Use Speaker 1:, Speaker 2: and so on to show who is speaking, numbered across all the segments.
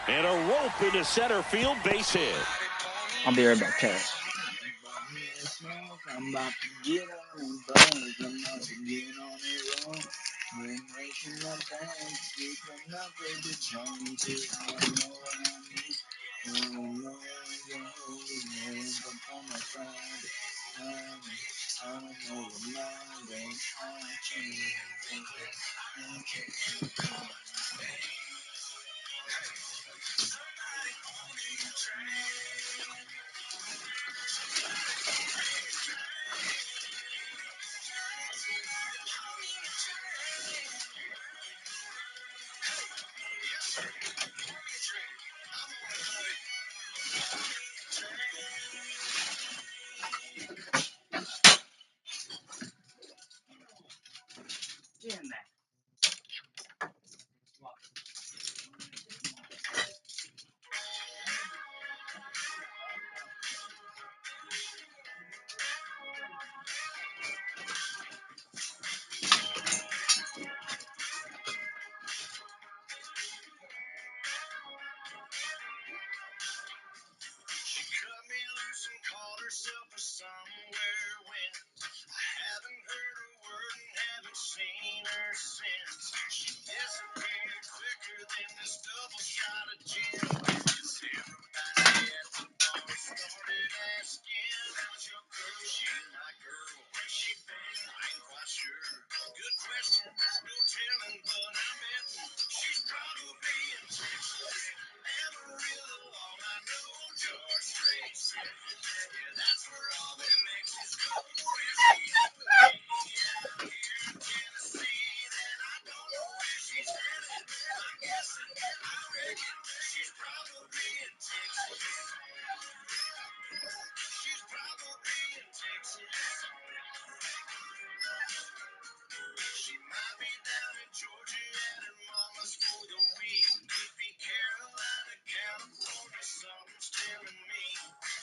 Speaker 1: And a rope into center field, base hit.
Speaker 2: I'll be right back, Terrace. I'm about to get on and buzz. I'm about to get on it wrong. We're making my bands, keeping up with the Joneses. I know what I need. I know where I'm going. Up on my side. I don't know the mind ain't. I can't. Damn that.
Speaker 3: She cut me loose and called herself a somewhere when I haven't heard a word and haven't seen her since. She disappeared quicker than this double shot of gin. It's everybody at the bar started asking, how's your girl? She's my girl. Where's she been? I ain't quite sure. Good question, no telling, but I bet she's probably in Texas. Amarillo, all I know, George Strait. Yeah, that's where all them exes go. Where's she at with me? Out here in Tennessee, then I don't know where she's headed. I'm guessing, I reckon she's probably in Texas. She's probably in Texas. She might be down in Georgia at her mama's for the week. Could be Carolina, California, something's telling me.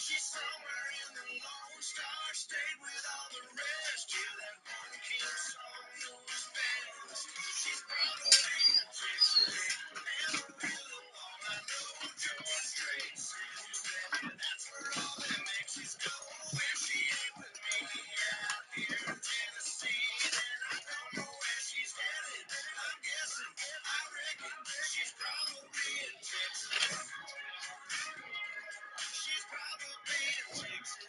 Speaker 3: She's somewhere in the Lone Star State with all the rest. Yeah, that one King song knows best. She's probably in Texas. Amarillo, all I know, George Strait. Yeah, that's where all them exes go. Where she ain't with me out here in Tennessee. Then I don't know where she's headed. I'm guessing, I reckon she's probably in Texas. She's probably in Texas.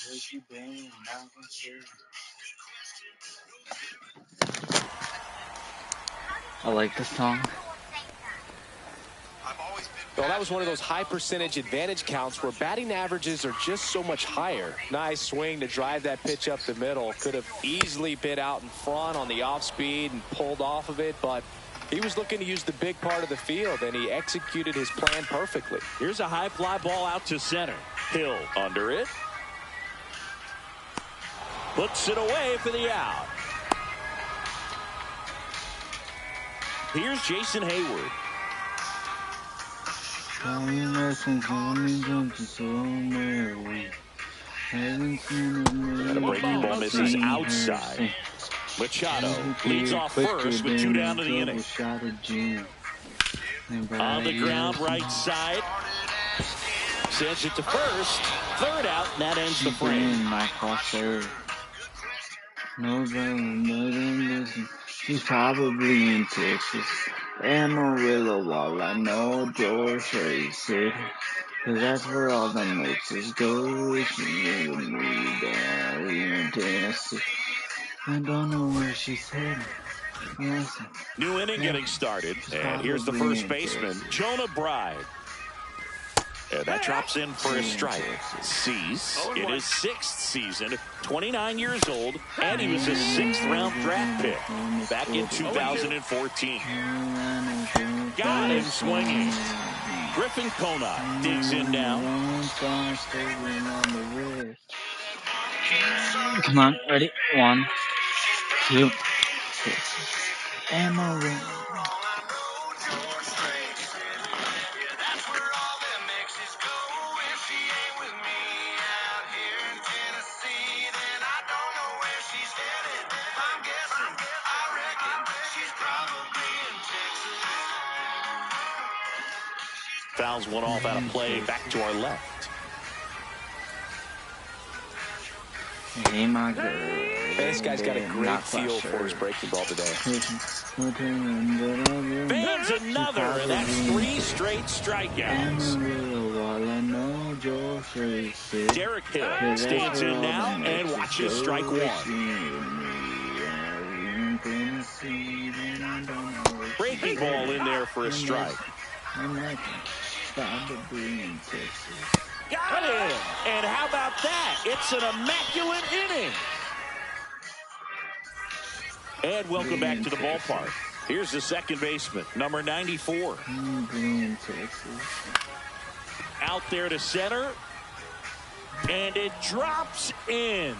Speaker 2: Where she been? Not gonna share. I like this song.
Speaker 4: Well, that was one of those high percentage advantage counts where batting averages are just so much higher. Nice swing to drive that pitch up the middle. Could have easily been out in front on the off speed and pulled off of it, but he was looking to use the big part of the field, and he executed his plan perfectly.
Speaker 1: Here's a high fly ball out to center. Hill under it. Puts it away for the out. Here's Jason Hayward.
Speaker 4: Got a breaking ball misses outside.
Speaker 1: Machado leads off first with 2 down to the inning. On the ground, right side. Sends it to first. Third out, and that ends the frame.
Speaker 2: She's probably in Texas. Amarillo, all I know, George Strait City. Cause that's where all the mixes go. She ain't with me down here in Tennessee. I don't know where she's headed. Yes.
Speaker 1: New inning getting started. And here's the first baseman, Jonah Bride. And that drops in for a strike. Cease in his 6th season, 29 years old, and he was a 6th-round draft pick back in 2014. Got him swinging. Griffin Conine digs in now.
Speaker 2: Come on, ready? 1, 2, 3. Amarillo.
Speaker 1: Fouls one off out of play. Back to our left.
Speaker 2: Hey, my girl.
Speaker 4: This guy's got a great feel for his breaking ball today.
Speaker 1: Fans another, and that's 3 straight strikeouts. Derek Hill stays in now and watches strike 1. Breaking ball in there for a strike. Got him! And how about that? It's an immaculate inning. And welcome back to the ballpark. Here's the second baseman, number 94. Out there to center. And it drops in.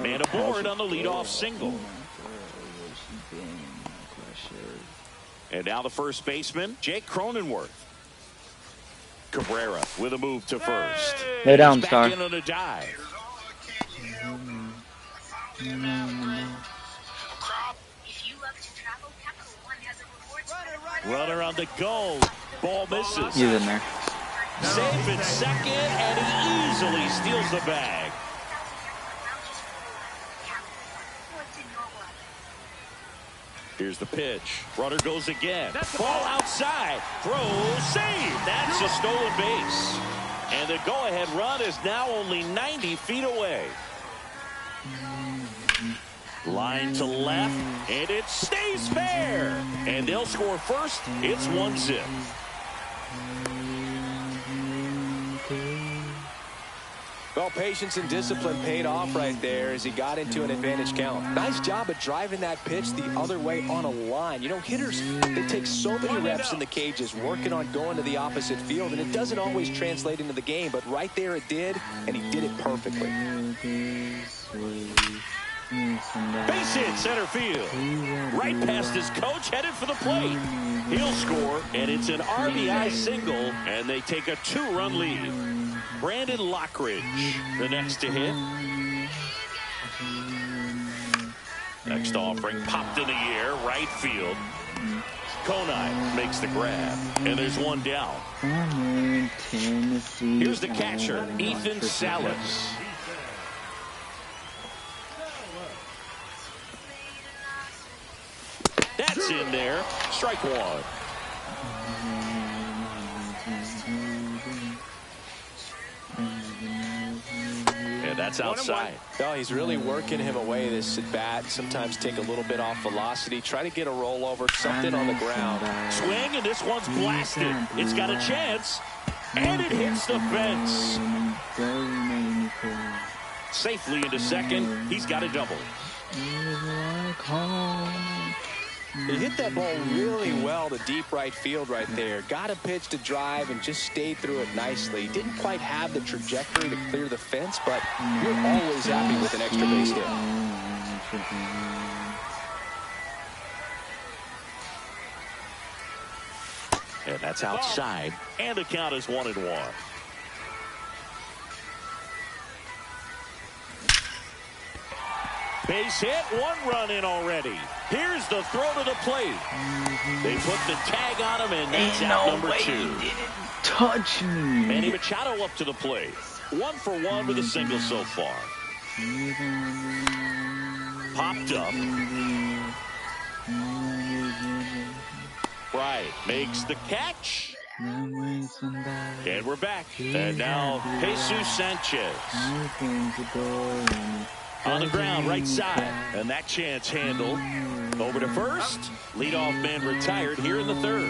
Speaker 1: Man aboard on the leadoff single. And now the first baseman, Jake Cronenworth. Cabrera with a move to first.
Speaker 2: Lay down,
Speaker 1: Back
Speaker 2: Star.
Speaker 1: in on a dive. Runner on the go. Ball misses.
Speaker 2: He's in there.
Speaker 1: Safe at second, and he easily steals the bag. Here's the pitch. Runner goes again. Ball outside. Throw, save. That's a stolen base. And the go-ahead run is now only 90 feet away. Line to left, and it stays fair. And they'll score first. It's 1-0.
Speaker 4: Well, patience and discipline paid off right there as he got into an advantage count. Nice job of driving that pitch the other way on a line. You know, hitters, they take so many reps in the cages working on going to the opposite field, and it doesn't always translate into the game, but right there it did, and he did it perfectly.
Speaker 1: Base hit center field. Right past his coach, headed for the plate. He'll score, and it's an RBI single, and they take a 2-run lead. Brandon Lockridge, the next to hit. Next offering, popped in the air, right field. Konai makes the grab, and there's one down. Here's the catcher, Ethan Salas. That's in there. Strike 1. And that's outside.
Speaker 4: No, he's really working him away this at bat. Sometimes take a little bit off velocity. Try to get a rollover, something on the ground.
Speaker 1: Swing, and this one's blasted. It's got a chance. And it hits the fence. Safely into second. He's got a double.
Speaker 4: He hit that ball really well to deep right field right there. Got a pitch to drive and just stayed through it nicely. Didn't quite have the trajectory to clear the fence, but you're always happy with an extra base hit.
Speaker 1: And that's outside. And the count is 1-1. Base hit, 1 run in already. Here's the throw to the plate. They put the tag on him, and that's out number 2.
Speaker 2: Didn't touch me.
Speaker 1: Manny Machado up to the plate. 1 for 1 with a single so far. Popped up. Right, makes the catch. And we're back. And now Jesus Sanchez. On the ground, right side. And that chance handled. Over to first. Leadoff man retired here in the third.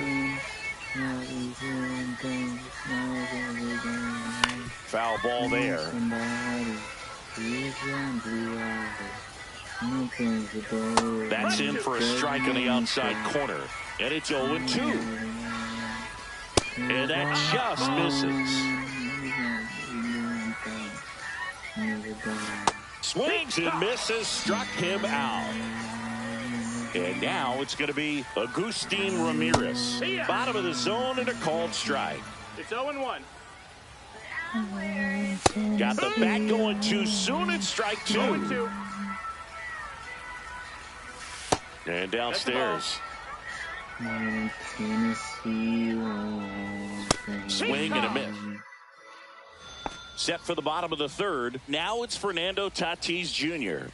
Speaker 1: Foul ball there. That's in for a strike on the outside corner. And it's 0-2. And that just misses. Swings and misses, struck him out. And now it's going to be Agustin Ramirez. Bottom of the zone and a called strike.
Speaker 3: It's 0-1.
Speaker 1: Got the bat going too soon. It's strike 2.
Speaker 3: 0-2.
Speaker 1: And downstairs. Swing and a miss. Set for the bottom of the third. Now it's Fernando Tatis Jr.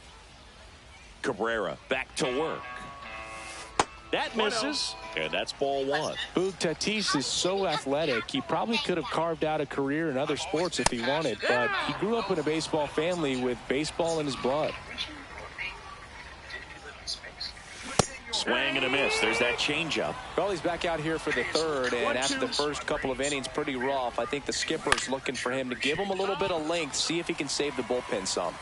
Speaker 1: Cabrera back to work. That misses, and that's ball one.
Speaker 4: Boog, Tatis is so athletic, he probably could have carved out a career in other sports if he wanted, but he grew up in a baseball family with baseball in his blood.
Speaker 1: Swing and a miss. There's that changeup.
Speaker 4: Well, he's back out here for the third, and after the first couple of innings, pretty rough. I think the skipper's looking for him to give him a little bit of length, see if he can save the bullpen some.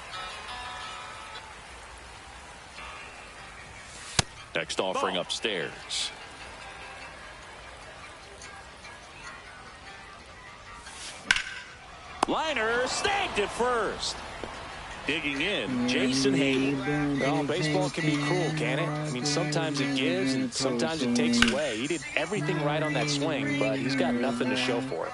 Speaker 1: Next offering upstairs. Liner snagged at first. Digging in, Jason Hayden.
Speaker 4: Well, baseball can be cruel, can it? I mean, sometimes it gives and sometimes it takes away. He did everything right on that swing, but he's got nothing to show for it.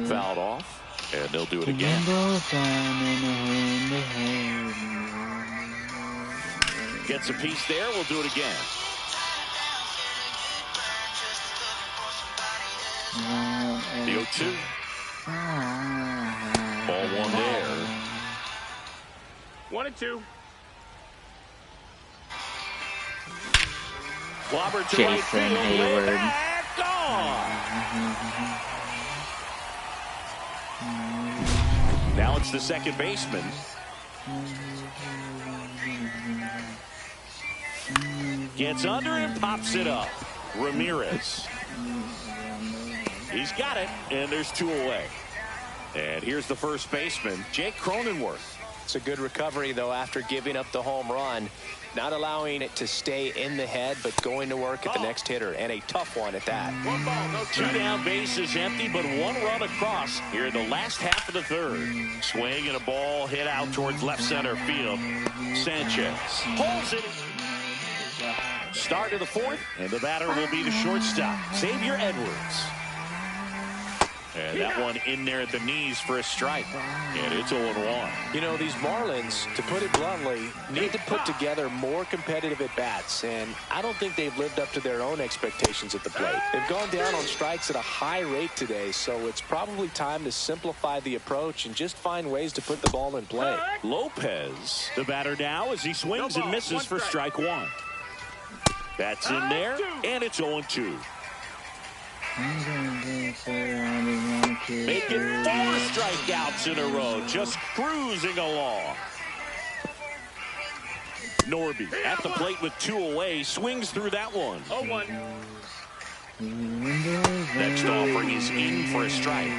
Speaker 1: Fouled off, and they'll do it again. Gets a piece there. We'll do it again. The 0-2. Ball one there.
Speaker 3: 1-2.
Speaker 1: Clobber to right field. Way back, gone. Now it's the second baseman. Gets under and pops it up. Ramirez. He's got it, and there's two away. And here's the first baseman, Jake Cronenworth.
Speaker 4: It's a good recovery, though, after giving up the home run. Not allowing it to stay in the head, but going to work at the next hitter, and a tough one at that.
Speaker 3: One ball, no
Speaker 1: Two down, bases empty, but one run across here in the last half of the third. Swing and a ball hit out towards left center field. Sanchez holds it. Start of the fourth, and the batter will be the shortstop, Xavier Edwards. And that one in there at the knees for a strike. And it's 0-1.
Speaker 4: You know, these Marlins, to put it bluntly, need to put together more competitive at-bats, and I don't think they've lived up to their own expectations at the plate. They've gone down on strikes at a high rate today, so it's probably time to simplify the approach and just find ways to put the ball in play.
Speaker 1: Lopez, the batter now, as he swings and misses for strike one. That's in there, and it's 0-2. Making 4 strikeouts in a row, just cruising along. Norby at the plate with 2 away, swings through that one.
Speaker 3: 0-1.
Speaker 1: Next offering is in for a strike.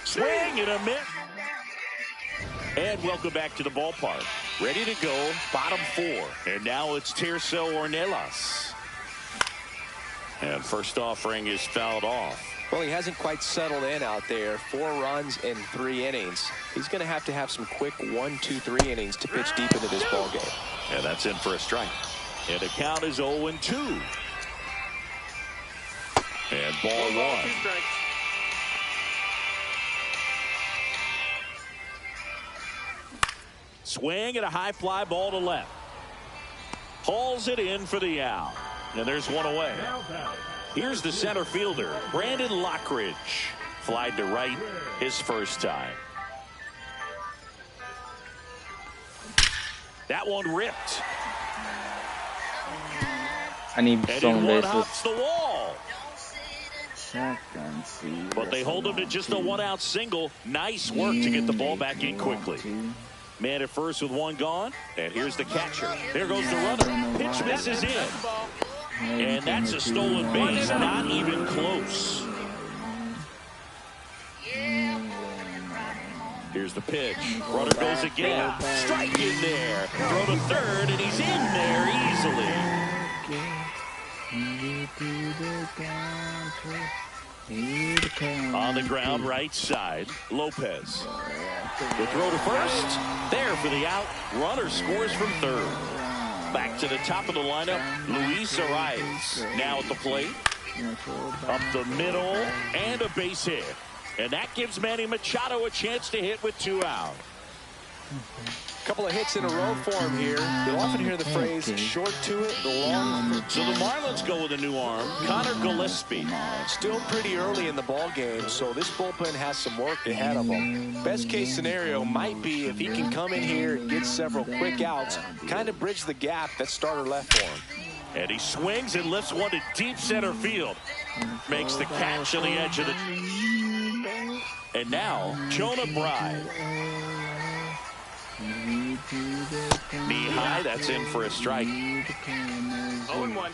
Speaker 1: Swing and a miss. And welcome back to the ballpark. Ready to go, bottom 4. And now it's Tirso Ornelas. And first offering is fouled off.
Speaker 4: Well, he hasn't quite settled in out there. 4 runs in 3 innings. He's going to have some quick 1, 2, 3 innings to pitch deep into this ball game.
Speaker 1: And that's in for a strike. And the count is 0-2. And ball 1. Swing and a high fly ball to left. Hauls it in for the out. And there's one away. Here's the center fielder, Brandon Lockridge. Flied to right his first time. That one ripped.
Speaker 2: I need stolen bases.
Speaker 1: Hops the wall. But they hold him to just a 1-out single. Nice work to get the ball back in quickly. Man at first with 1 gone. And here's the catcher. There goes the runner. Pitch misses in. And that's a stolen base. Not even close. Here's the pitch. Runner goes again. Strike in there. Throw to third, and he's in there easily. On the ground, right side, Lopez. The throw to first. There for the out. Runner scores from third. Back to the top of the lineup, Luis Arias. Now at the plate. Up the middle and a base hit. And that gives Manny Machado a chance to hit with 2 out.
Speaker 4: A couple of hits in a row for him here. You'll often hear the phrase, short to it, long.
Speaker 1: So the Marlins go with a new arm, Connor Gillespie.
Speaker 4: Still pretty early in the ball game, so this bullpen has some work ahead of him. Best case scenario might be if he can come in here and get several quick outs, kind of bridge the gap that starter left for him.
Speaker 1: And he swings and lifts one to deep center field. Makes the catch on the edge of the... And now, Jonah Bride. Knee high, that's in for a strike.
Speaker 3: 0-1.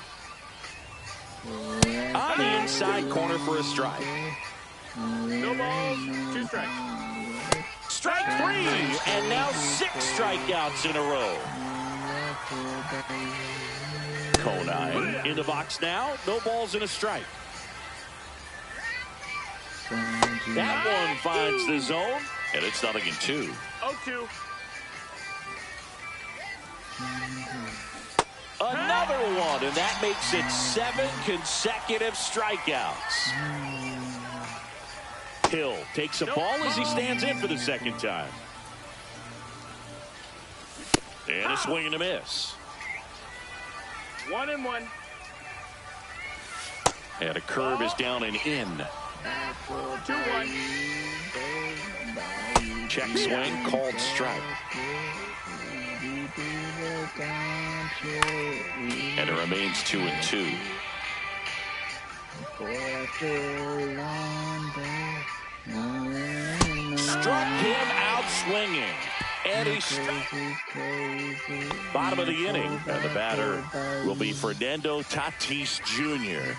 Speaker 1: On the inside corner for a strike.
Speaker 3: No balls, 2 strikes.
Speaker 1: Strike 3, and now 6 strikeouts in a row. Conine in the box now, no balls and a strike. That one finds the zone, and it's 0-2.
Speaker 3: 0-2.
Speaker 1: Another one, and that makes it 7 consecutive strikeouts. Hill takes a ball as he stands in for the second time. And a swing and a miss.
Speaker 3: 1-1.
Speaker 1: And a curve is down and in.
Speaker 3: 2-1.
Speaker 1: Check swing, called strike. And it remains 2-2. Struck him out swinging. And he struck. Bottom of the inning. And the batter will be Fernando Tatis Jr.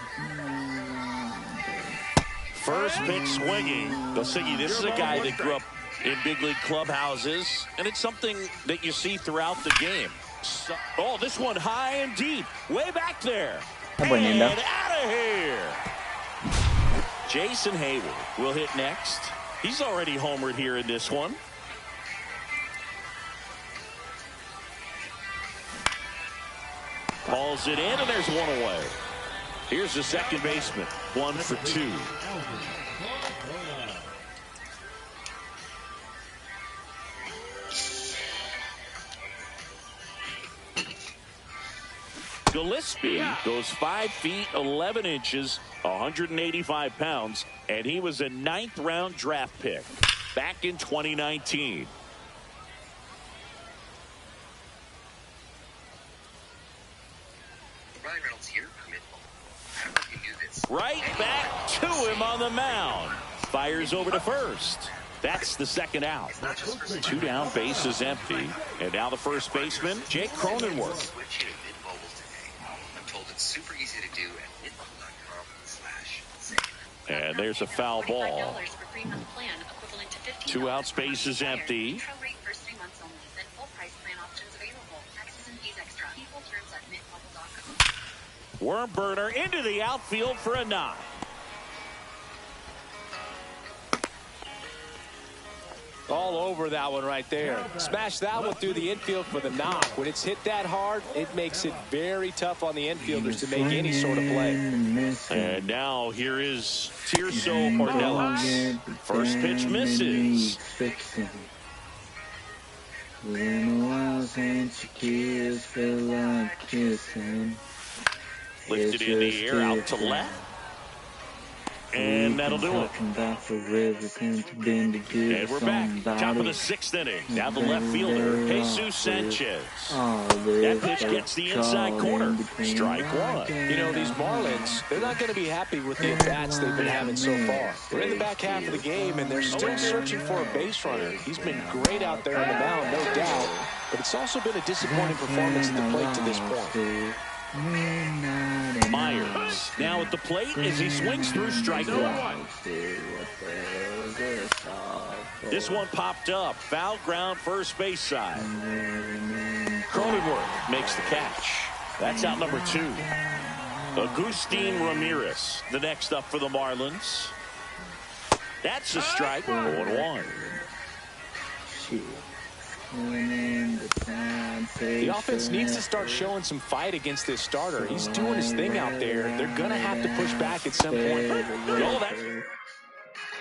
Speaker 1: First pitch swinging. Gosiggy, this is a guy that grew up in big league clubhouses, and it's something that you see throughout the game. So, oh, this one high and deep, way back there. And out of here. Jason Hayward will hit next. He's already homered here in this one. Calls it in, and there's one away. Here's the second baseman, 1 for 2. Gillespie goes 5 feet 11 inches, 185 pounds, and he was a 9th round draft pick back in 2019.
Speaker 5: Ryan Reynolds here. I don't know if you knew this.
Speaker 1: Right back to him on the mound. Fires over to first. That's the second out. 2 down, base is empty. And now the first baseman, Jake Cronenworth.
Speaker 5: I'm told it's super easy to do at midmont.com/save.
Speaker 1: And there's a foul ball. 2 outs, base is empty. Worm burner into the outfield for a knock.
Speaker 4: All over that one right there. Smash that one through the infield for the knock. When it's hit that hard, it makes it very tough on the infielders to make any sort of play.
Speaker 1: And now here is Tirso Ornelas. First pitch misses. Lifted in the air out to left. And that'll do it. And we're back. Top of the 6th inning. Now the left fielder, Jesus Sanchez. That pitch gets the inside corner. Strike 1.
Speaker 4: You know, these Marlins, they're not going to be happy with the at-bats they've been having so far. We're in the back half of the game, and they're still searching for a base runner. He's been great out there on the mound, no doubt. But it's also been a disappointing performance at the plate to this point.
Speaker 1: Myers now at the plate as he swings through strike 1. This one popped up. Foul ground first base side. Cronenworth makes the catch. That's out number 2. Agustin Ramirez, the next up for the Marlins. That's a strike. 0-1.
Speaker 4: The offense needs to start showing some fight against this starter. He's doing his thing out there. They're going to have to push back at some point.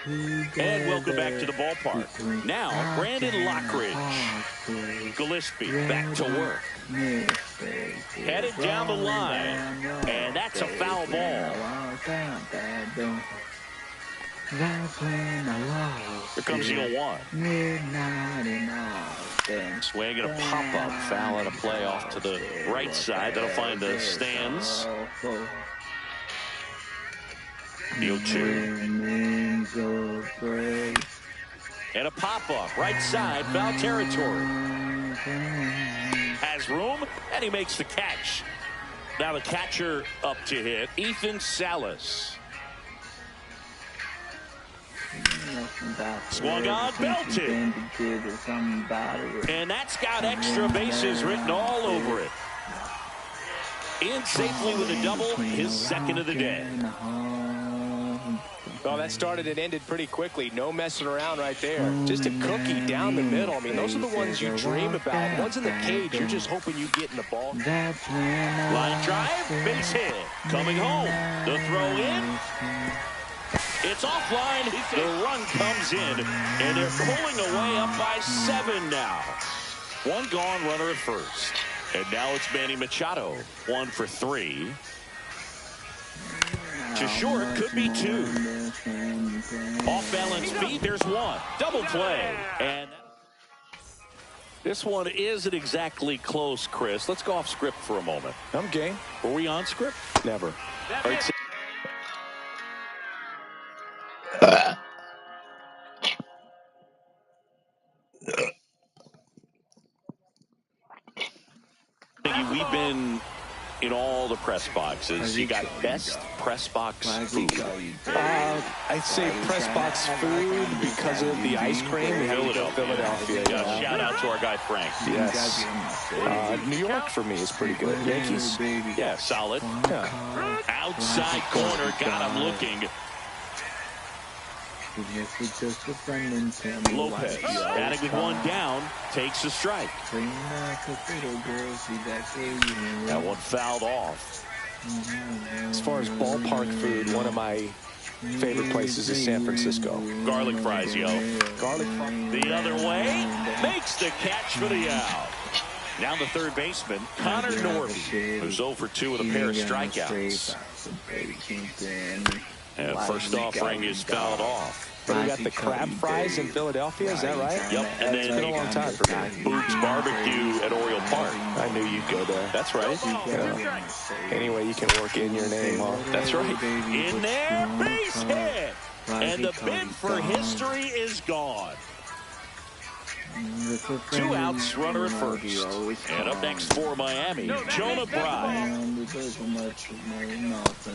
Speaker 1: And welcome back to the ballpark. Now, Brandon Lockridge. Gillespie back to work. Headed down the line. And that's a foul ball. Here comes the 0-1. Swing and a pop-up. Foul and a play off to the right side. That'll find the stands. The 0-2. And a pop-up. Right side. Foul territory. Has room, and he makes the catch. Now the catcher up to hit. Ethan Salas. Swung on, belted. And that's got extra bases written all over it. In safely with a double, his second of the day.
Speaker 4: Well, that started and ended pretty quickly. No messing around right there. Just a cookie down the middle. I mean, those are the ones you dream about. Ones in the cage, you're just hoping you get in the ball.
Speaker 1: Line drive, base hit. Coming home. The throw in. It's offline. The run comes in, and they're pulling away up by 7 now. One gone, runner at first. And now it's Manny Machado. 1 for 3. To short, could be 2. Off balance feet, there's 1. Double play. And this one isn't exactly close, Chris. Let's go off script for a moment.
Speaker 4: I'm game.
Speaker 1: Were we on script?
Speaker 4: Never.
Speaker 1: All right, we've been in all the press boxes. You got best press box food.
Speaker 4: I'd say press box food because of the ice cream. Philadelphia.
Speaker 1: Yeah, shout out to our guy Frank.
Speaker 4: Yes. New York for me is pretty good. Yankees.
Speaker 1: Yeah, solid.
Speaker 4: Yeah.
Speaker 1: Outside corner, got him looking. Lopez, batting with 1 down, takes a strike. That one fouled off.
Speaker 4: As far as ballpark food, one of my favorite places is San Francisco.
Speaker 1: Garlic fries, yo.
Speaker 4: Garlic fries.
Speaker 1: The other way, makes the catch for the out. Now the third baseman, Connor Norby, who's 0 for 2 with a pair of strikeouts. And first offering is fouled off.
Speaker 4: But we got the crab fries in Philadelphia, is that right?
Speaker 1: Yep. And
Speaker 4: it's
Speaker 1: then
Speaker 4: been a long time for me.
Speaker 1: Boob's Barbecue at Oriole Park.
Speaker 4: I knew you'd go there.
Speaker 1: That's right.
Speaker 4: Yeah. Anyway, you can work in your name, huh?
Speaker 1: That's right. In there, base hit. And the bid for history is gone. 2 outs, runner at first. And up next for Miami, Jonah Bride.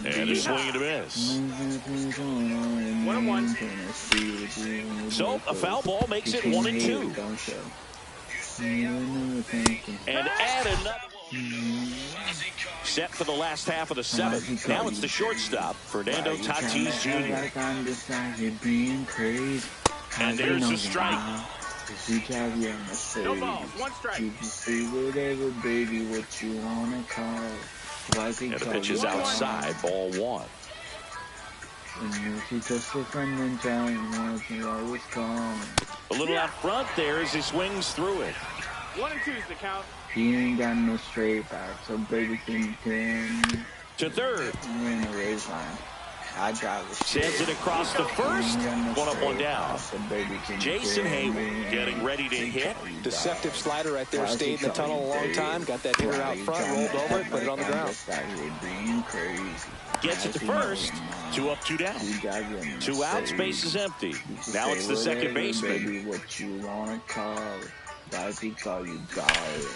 Speaker 1: And a swing and a miss.
Speaker 2: 1-1.
Speaker 1: So a foul ball makes it 1 and 2. And add another one. Set for the last half of the 7th. Now it's the shortstop, Fernando Tatis Jr. And there's the strike.
Speaker 2: No balls, 1 strike.
Speaker 1: And the pitch is outside, ball 1. A little out front there as he swings through it.
Speaker 2: 1 and 2 is the count.
Speaker 3: He ain't got no straight back, so baby can
Speaker 1: To third.
Speaker 3: win the race line. I drive a
Speaker 1: Sends it across the first. 1 up, 1 down. Jason Hayward getting ready to hit.
Speaker 4: Deceptive slider right there. Stayed in the tunnel a long time. Got that hitter out front, rolled over it, put it on the ground.
Speaker 1: Gets it to first. 2 up, 2 down. 2 outs, base is empty. Now it's the second baseman.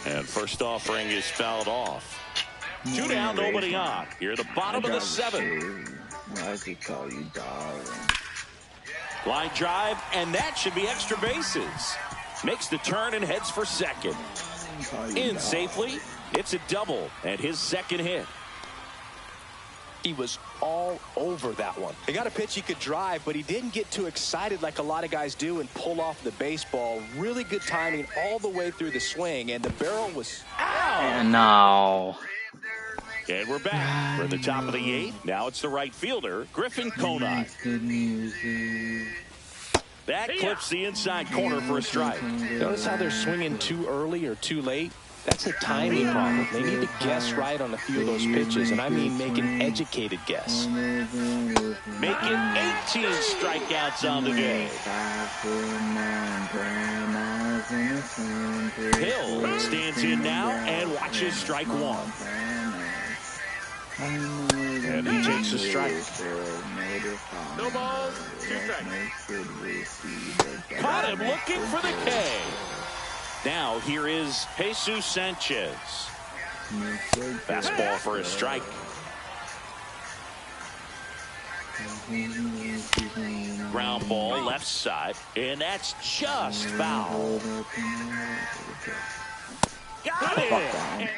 Speaker 1: And first offering is fouled off. 2 down, nobody on. Here at the bottom of the 7th. Line drive, and that should be extra bases. Makes the turn and heads for second. In safely, it's a double and his second hit.
Speaker 4: He was all over that one. He got a pitch he could drive, but he didn't get too excited like a lot of guys do and pull off the baseball. Really good timing all the way through the swing, and the barrel was out.
Speaker 6: No.
Speaker 1: And we're back. We're at the top of the 8th. Now it's the right fielder, Griffin Conine. That clips the inside corner for a strike.
Speaker 4: Notice how they're swinging too early or too late? That's a timing problem. They need to guess right on a few of those pitches, and I mean make an educated guess.
Speaker 1: Making 18 strikeouts on the day. Hill stands in now and watches strike 1. And he takes a strike.
Speaker 3: No balls, 2 strikes.
Speaker 1: Caught him looking for the K. Now here is Jesus Sanchez. Fastball for a strike. Ground ball left side, and that's just foul. Got it.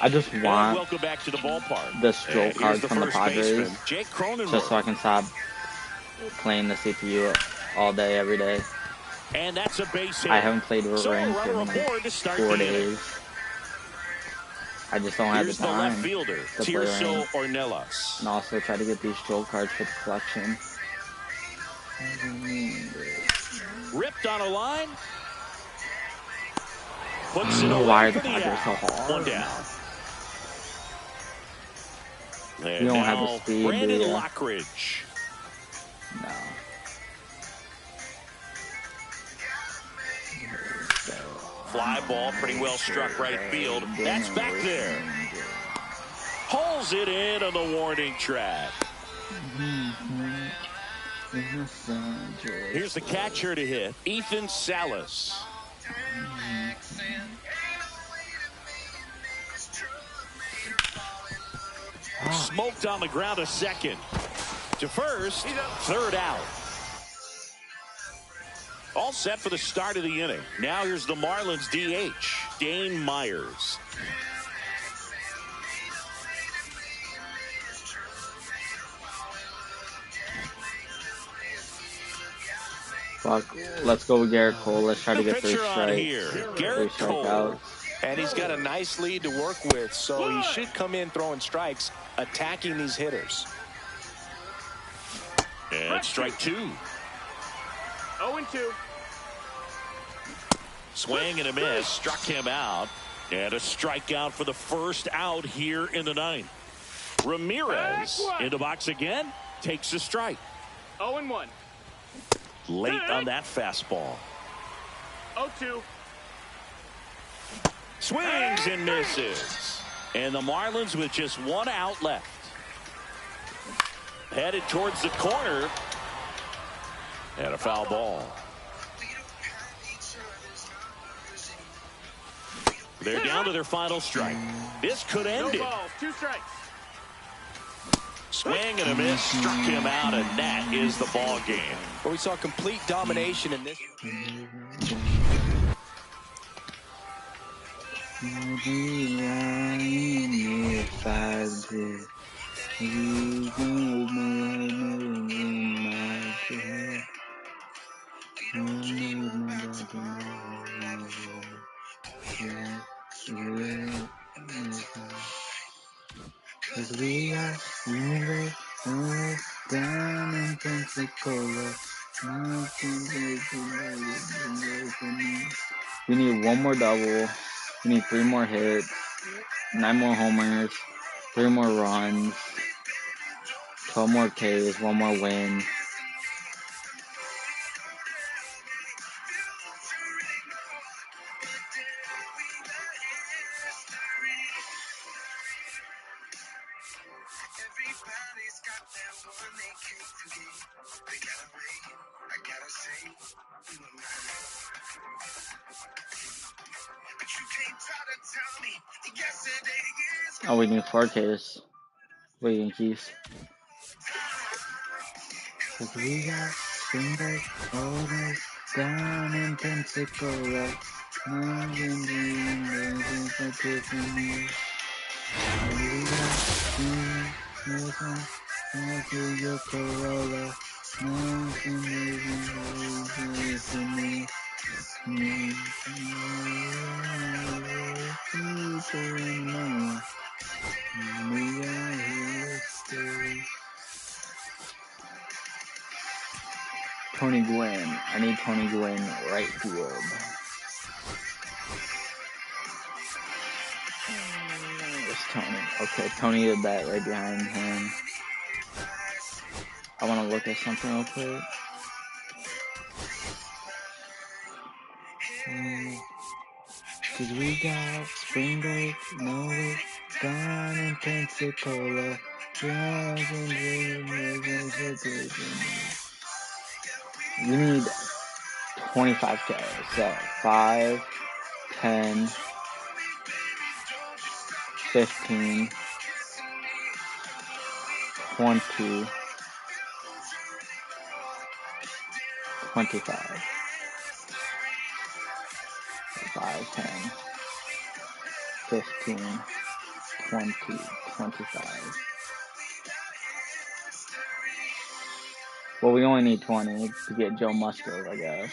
Speaker 6: I just want
Speaker 1: welcome back to the ballpark.
Speaker 6: the stroll cards from the Padres
Speaker 1: Jake Cronenberg.
Speaker 6: just so I can stop playing the CPU all day, every day.
Speaker 1: And that's a base hit.
Speaker 6: I haven't played
Speaker 1: So
Speaker 6: ranked
Speaker 1: runner
Speaker 6: in
Speaker 1: aboard to start
Speaker 6: 4
Speaker 1: the inning.
Speaker 6: days. I just don't have the
Speaker 1: Here's the left
Speaker 6: time
Speaker 1: fielder,
Speaker 6: to play
Speaker 1: Tirso
Speaker 6: ranked.
Speaker 1: Ornelas.
Speaker 6: And also try to get these stroll cards for the collection.
Speaker 1: Ripped on a line. Puts it
Speaker 6: Why
Speaker 1: away
Speaker 6: are the
Speaker 1: for the
Speaker 6: Padres so
Speaker 1: out.
Speaker 6: hard?
Speaker 1: 1 down. And
Speaker 6: You don't have
Speaker 1: now
Speaker 6: the speed, do
Speaker 1: Brandon
Speaker 6: you?
Speaker 1: Lockridge.
Speaker 6: No.
Speaker 1: Fly ball pretty well struck right field. That's back there. Pulls it in on the warning track. Here's the catcher to hit, Ethan Salas. Smoked on the ground a second. To first, 3rd out. All set for the start of the inning. Now here's the Marlins DH, Dane Myers.
Speaker 6: Fuck. Let's go with Garrett Cole. Let's try to
Speaker 1: The
Speaker 6: get 3
Speaker 1: pitcher on
Speaker 6: strikes.
Speaker 1: here,
Speaker 6: 3
Speaker 1: Garrett Cole.
Speaker 6: strikeouts.
Speaker 4: And he's got a nice lead to work with, so he should come in throwing strikes, attacking these hitters.
Speaker 1: And strike 2.
Speaker 3: 0-2.
Speaker 1: Swing and a miss, struck him out. And a strikeout for the first out here in the 9th. Ramirez in the box again, takes a strike.
Speaker 3: 0-1.
Speaker 1: Late on that fastball.
Speaker 3: 0-2.
Speaker 1: Swings and misses. And the Marlins with just 1 out left. Headed towards the corner. And a foul ball. They're down to their final strike. This could end
Speaker 3: No
Speaker 1: it.
Speaker 3: balls, 2 strikes.
Speaker 1: Swing and a miss, struck him out, and that is the ball game.
Speaker 4: Well, we saw complete domination in this.
Speaker 6: Cause we are down in Pensacola. We need 1 more double. We need 3 more hits, 9 more homers, 3 more runs, 12 more Ks, 1 more win.
Speaker 3: Everybody's got that one they can't forget. They gotta wait. I gotta say, you were mine. But you can't try to tell me yesterday is.
Speaker 6: Oh, we need 4 Ks. Wait, Yankees. Cause we got fingers holders down in Pensacola. to your Corolla. Nothing is for me. Tony Gwynn. I need Tony Gwynn right field. Where's Tony? Okay, Tony the bat right behind him. I want to look at something real quick. Cause we got spring break, no wait, down in Pensacola. You need 25K. So 5, 10, 15, 20, 25. 5, 10, 15, 20, 25. Well, we only need 20 to get Joe Musgrove, I guess.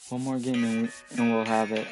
Speaker 6: One more game and we'll have it.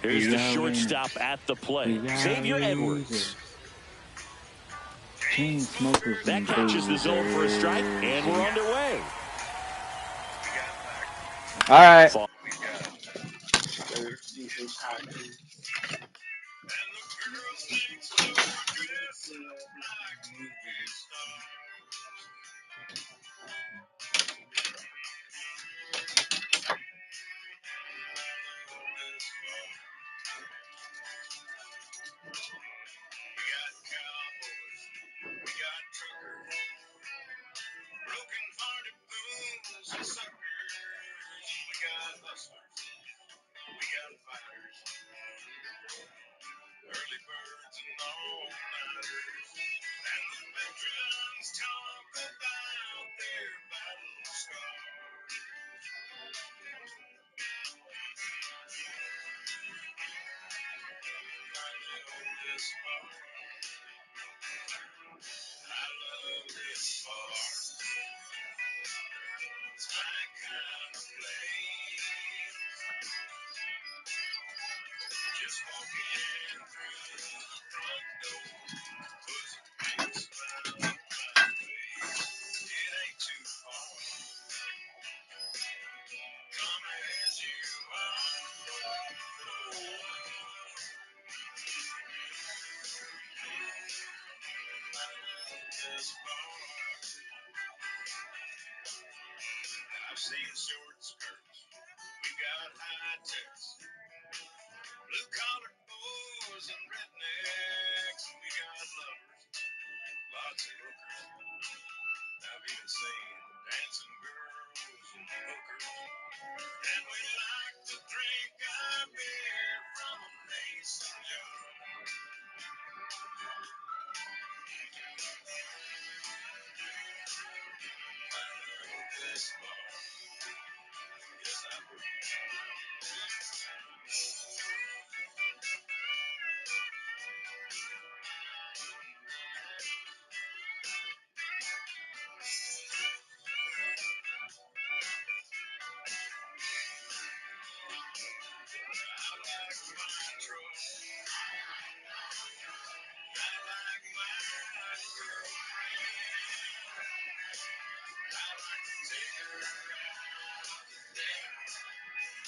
Speaker 1: Here's the shortstop at the plate, Xavier Edwards.
Speaker 6: Chain smokers
Speaker 1: That catches the zone for a strike, and we're underway.
Speaker 6: All right.
Speaker 3: Broken-hearted fools and suckers. We got hustlers. We got fighters. Early birds and all-nighters. And the veterans talk about their battle scars. I love this bar. I love this bar. It's my kind of place. Just walking through the front door puts a big smile on my face. It ain't too far. Come as you are. I love this bar. I've seen short skirts. We got high techs. Blue collar boys and rednecks. We got lovers. Lots of hookers. I've even seen dancing girls and hookers. And we like to drink our beer from a mason jar. I love this bar. Yes, I do. I like my truck. I like my girlfriend. I like to take her out to dinner.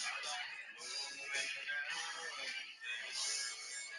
Speaker 3: I like to move in now and then.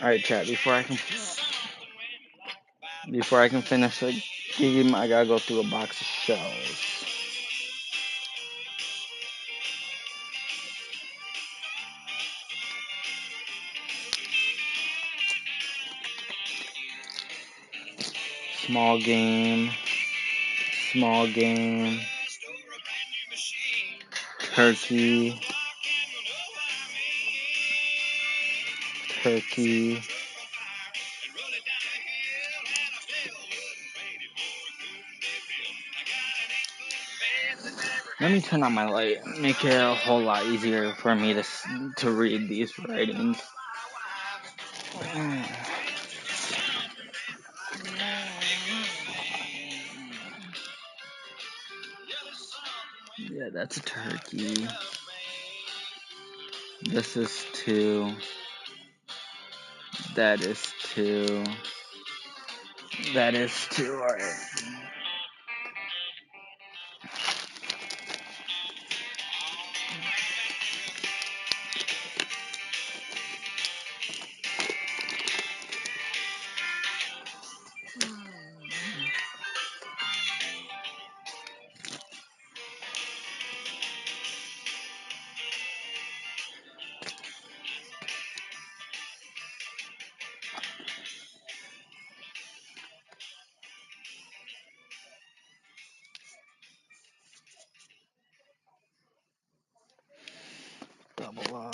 Speaker 6: All right, chat. Before I can finish the game, I gotta go through a box of shells. Small game. Small game. Turkey. Turkey. Let me turn on my light. Make it a whole lot easier for me to read these writings. Yeah, that's a turkey. This is 2. That is 2. That is 2. Alright. Double R.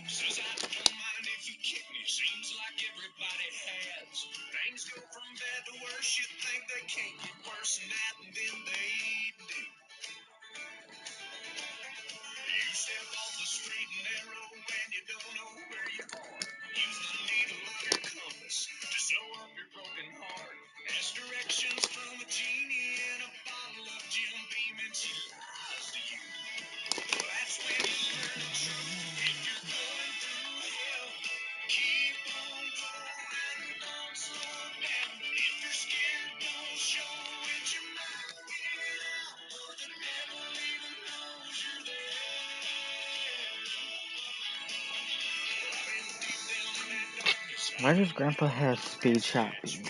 Speaker 3: Says I don't mind if you kick me. Seems like everybody has. Things go from bad to worse. You think they can't get worse than that, and then they do. You step off the straight and narrow and you don't know where you are. Use the needle of your compass to sew up your broken heart. Ask directions from a genie in a bottle of Jim Beam and she lies to you. That's when you learn the truth. If you're going through hell, keep on going, don't slow down. If you're scared, don't show it. You might get out, or the devil even knows you're there. Deep down in that darkness,
Speaker 6: Why does Grandpa have speed shopping?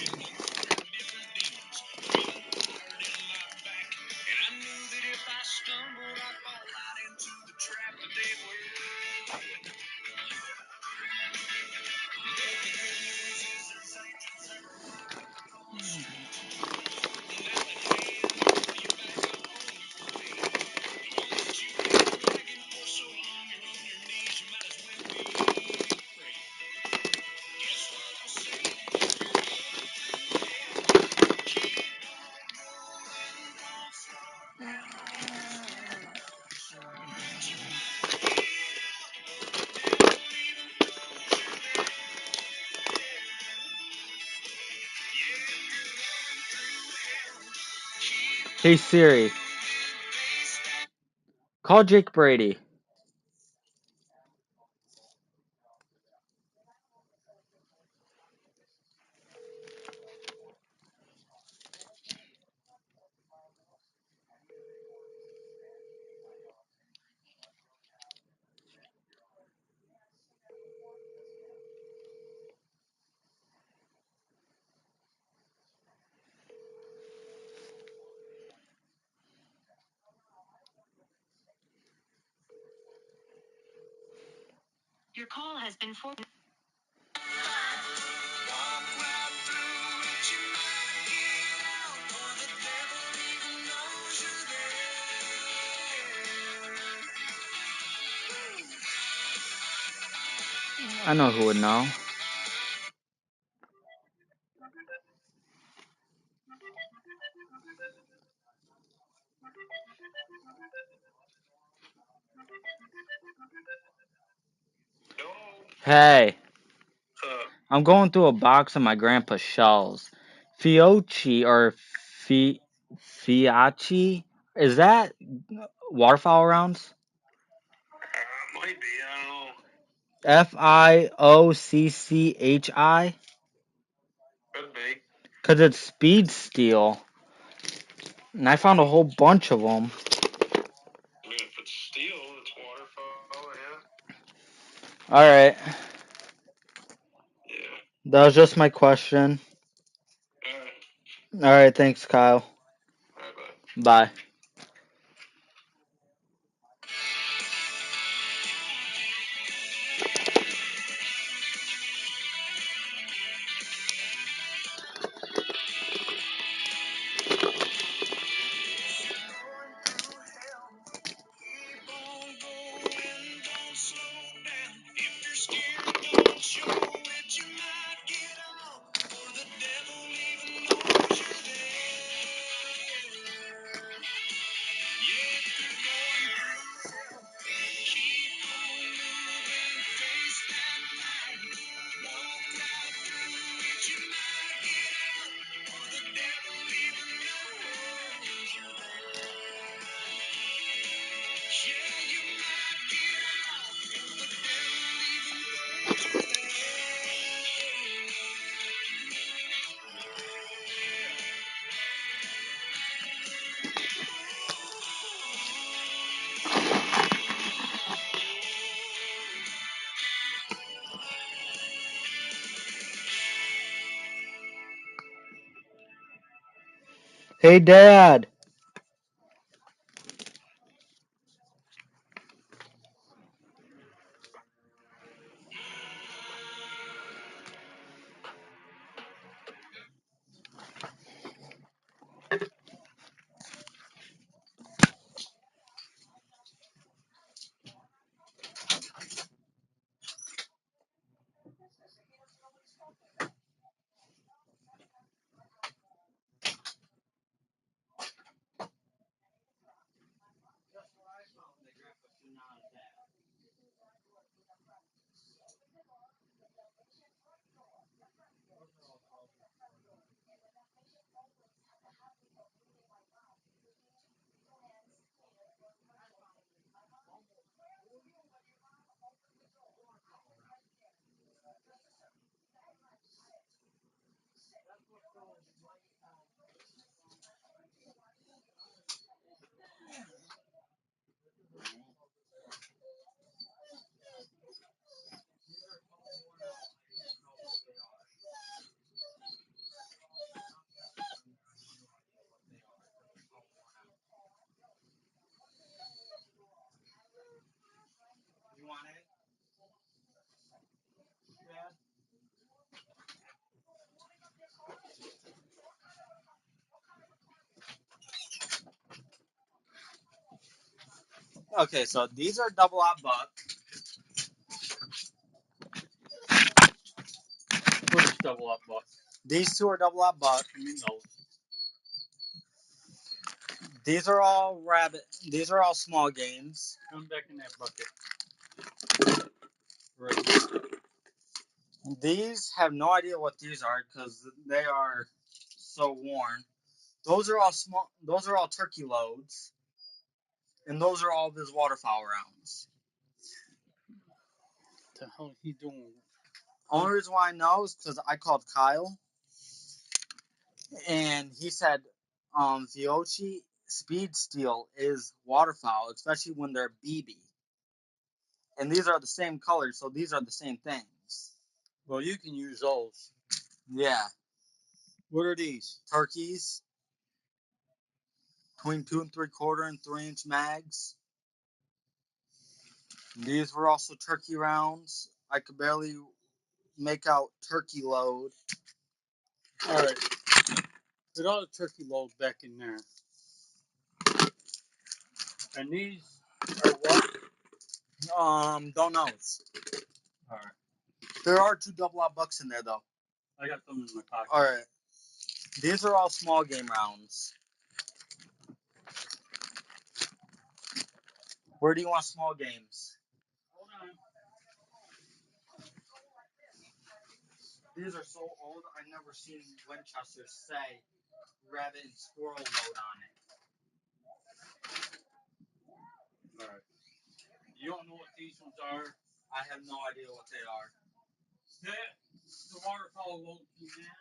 Speaker 3: different demons, feeling tired in my back. And I knew that if I stumbled, I'd fall right into the trap that they were laying. The good news is there's angels everywhere on the street, holding down a hand to pull you back on your way. The one that you've been begging for so long, you're on your knees, you might as well be praying. Guess what I'm saying? If you're going through hell, keep on going, don't slow down. If you're scared, don't show it. You might get out, or the devil even knows you're there. Yeah, if you're going through hell, keep
Speaker 6: Hey Siri,
Speaker 3: moving, face down.
Speaker 6: call Jake Brady.
Speaker 3: Your call has been forwarded. Walk right through it, you might get out, or the devil even knows you're there.
Speaker 6: I know who would know. Hey, I'm going through a box of my grandpa's shells. Fiocchi or Fiachi? Is that waterfowl rounds?
Speaker 3: Might be, I don't know.
Speaker 6: Fiocchi?
Speaker 3: Could be.
Speaker 6: Because it's speed steel. And I found a whole bunch of them.
Speaker 3: I mean, if it's steel, it's waterfowl, yeah.
Speaker 6: Alright,
Speaker 3: Yeah.
Speaker 6: that was just my question.
Speaker 3: Alright.
Speaker 6: Alright, thanks, Kyle.
Speaker 3: Alright, bye.
Speaker 6: Bye. Hey, Dad. Okay, so these are double out buck.
Speaker 3: Where's double up buck?
Speaker 6: These two are double out buck.
Speaker 3: No.
Speaker 6: These are all rabbit. These are all small games.
Speaker 3: Come back in that bucket. Right.
Speaker 6: These have no idea what these are because they are so worn. Those are all small. Those are all turkey loads, and those are all of his waterfowl rounds.
Speaker 3: What the hell he doing?
Speaker 6: Only reason why I know is because I called Kyle, and he said, Viochi Speed Steel is waterfowl, especially when they're BB. And these are the same color, so these are the same things.
Speaker 3: Well, you can use those.
Speaker 6: Yeah,
Speaker 3: What are these?
Speaker 6: turkeys between 2 3/4 and 3-inch mags. These were also turkey rounds. I could barely make out turkey load.
Speaker 3: All right. Put all the turkey loads back in there. And these are what?
Speaker 6: Don't know.
Speaker 3: All right.
Speaker 6: There are 2 double out bucks in there though.
Speaker 3: I got them in my pocket.
Speaker 6: All right. These are all small game rounds. Where do you want small games?
Speaker 3: Hold on.
Speaker 6: These are so old, I've never seen Winchester say rabbit and squirrel load on it.
Speaker 3: All right. You don't know what these ones are?
Speaker 6: I have no idea what they are.
Speaker 3: The waterfall won't do that.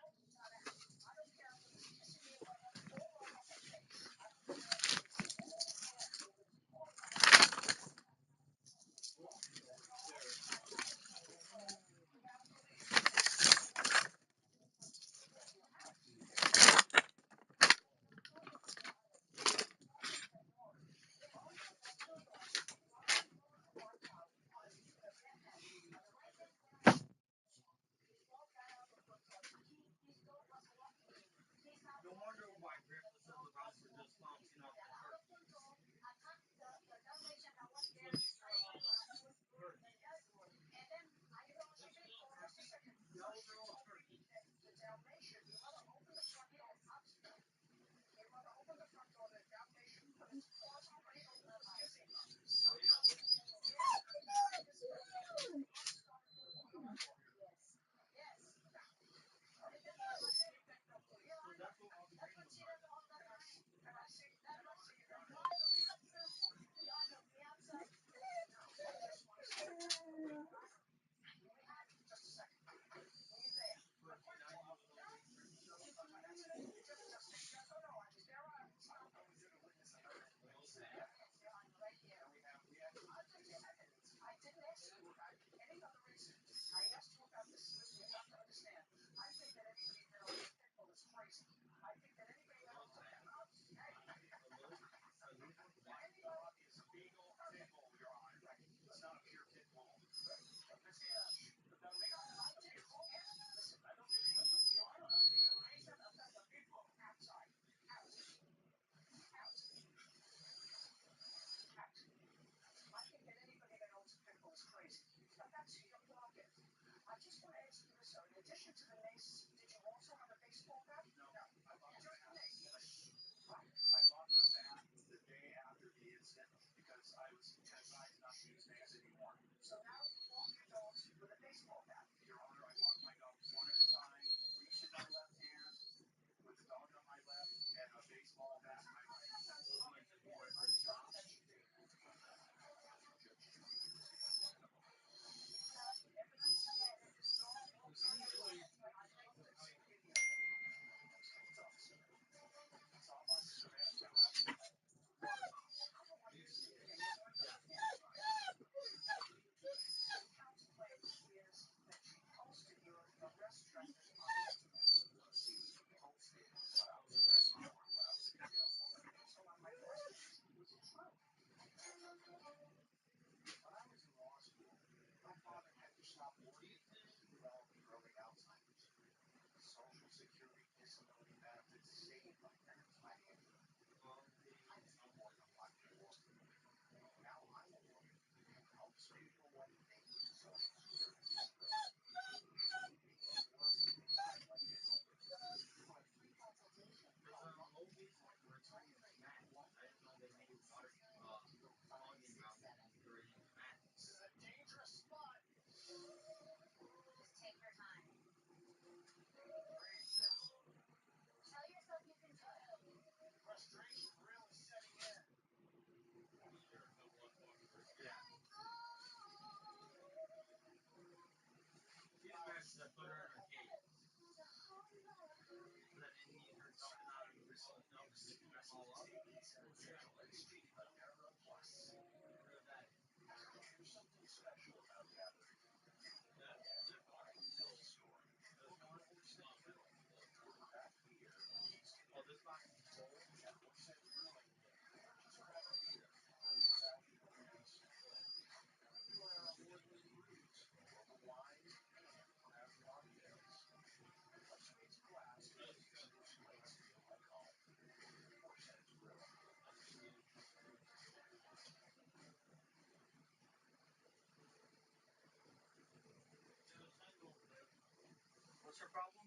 Speaker 6: What's your problem?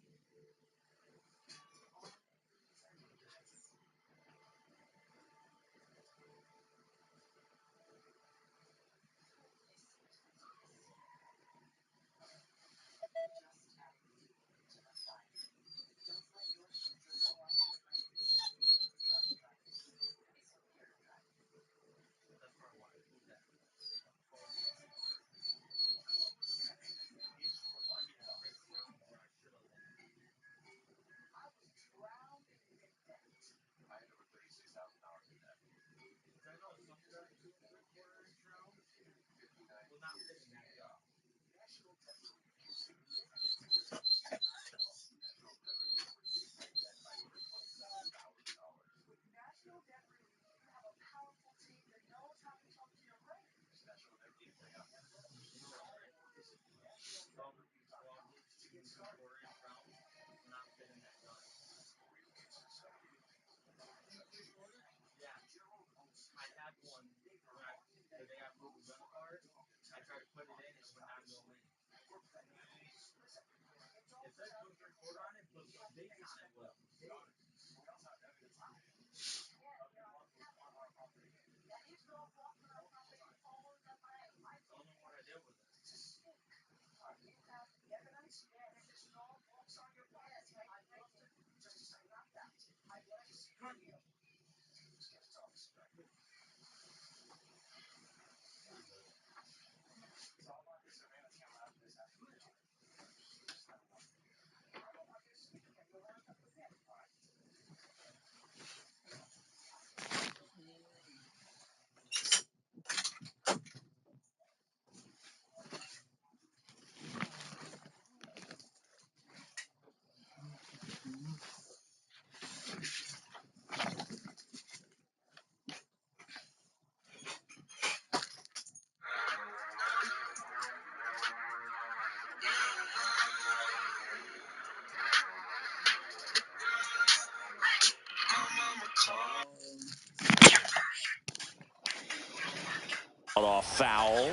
Speaker 1: Off foul.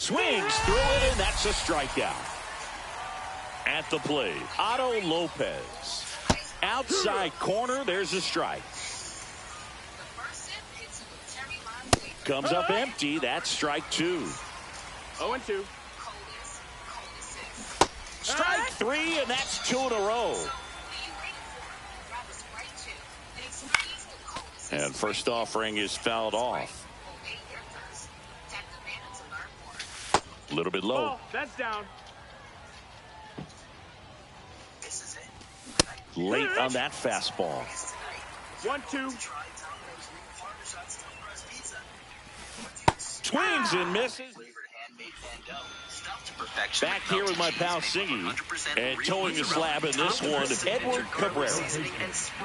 Speaker 1: Swings through it, and that's a strikeout. At the plate, Otto Lopez. Outside corner, there's a strike. Comes up empty. That's strike 2.
Speaker 3: 0-2.
Speaker 1: Strike 3, and that's 2 in a row. And first offering is fouled off. A little bit low.
Speaker 3: Oh, that's down.
Speaker 1: Late on that fastball.
Speaker 3: 1-2.
Speaker 1: Swings and misses. Back here with my pal Singy. And towing the slab in this one, Edward Cabrera.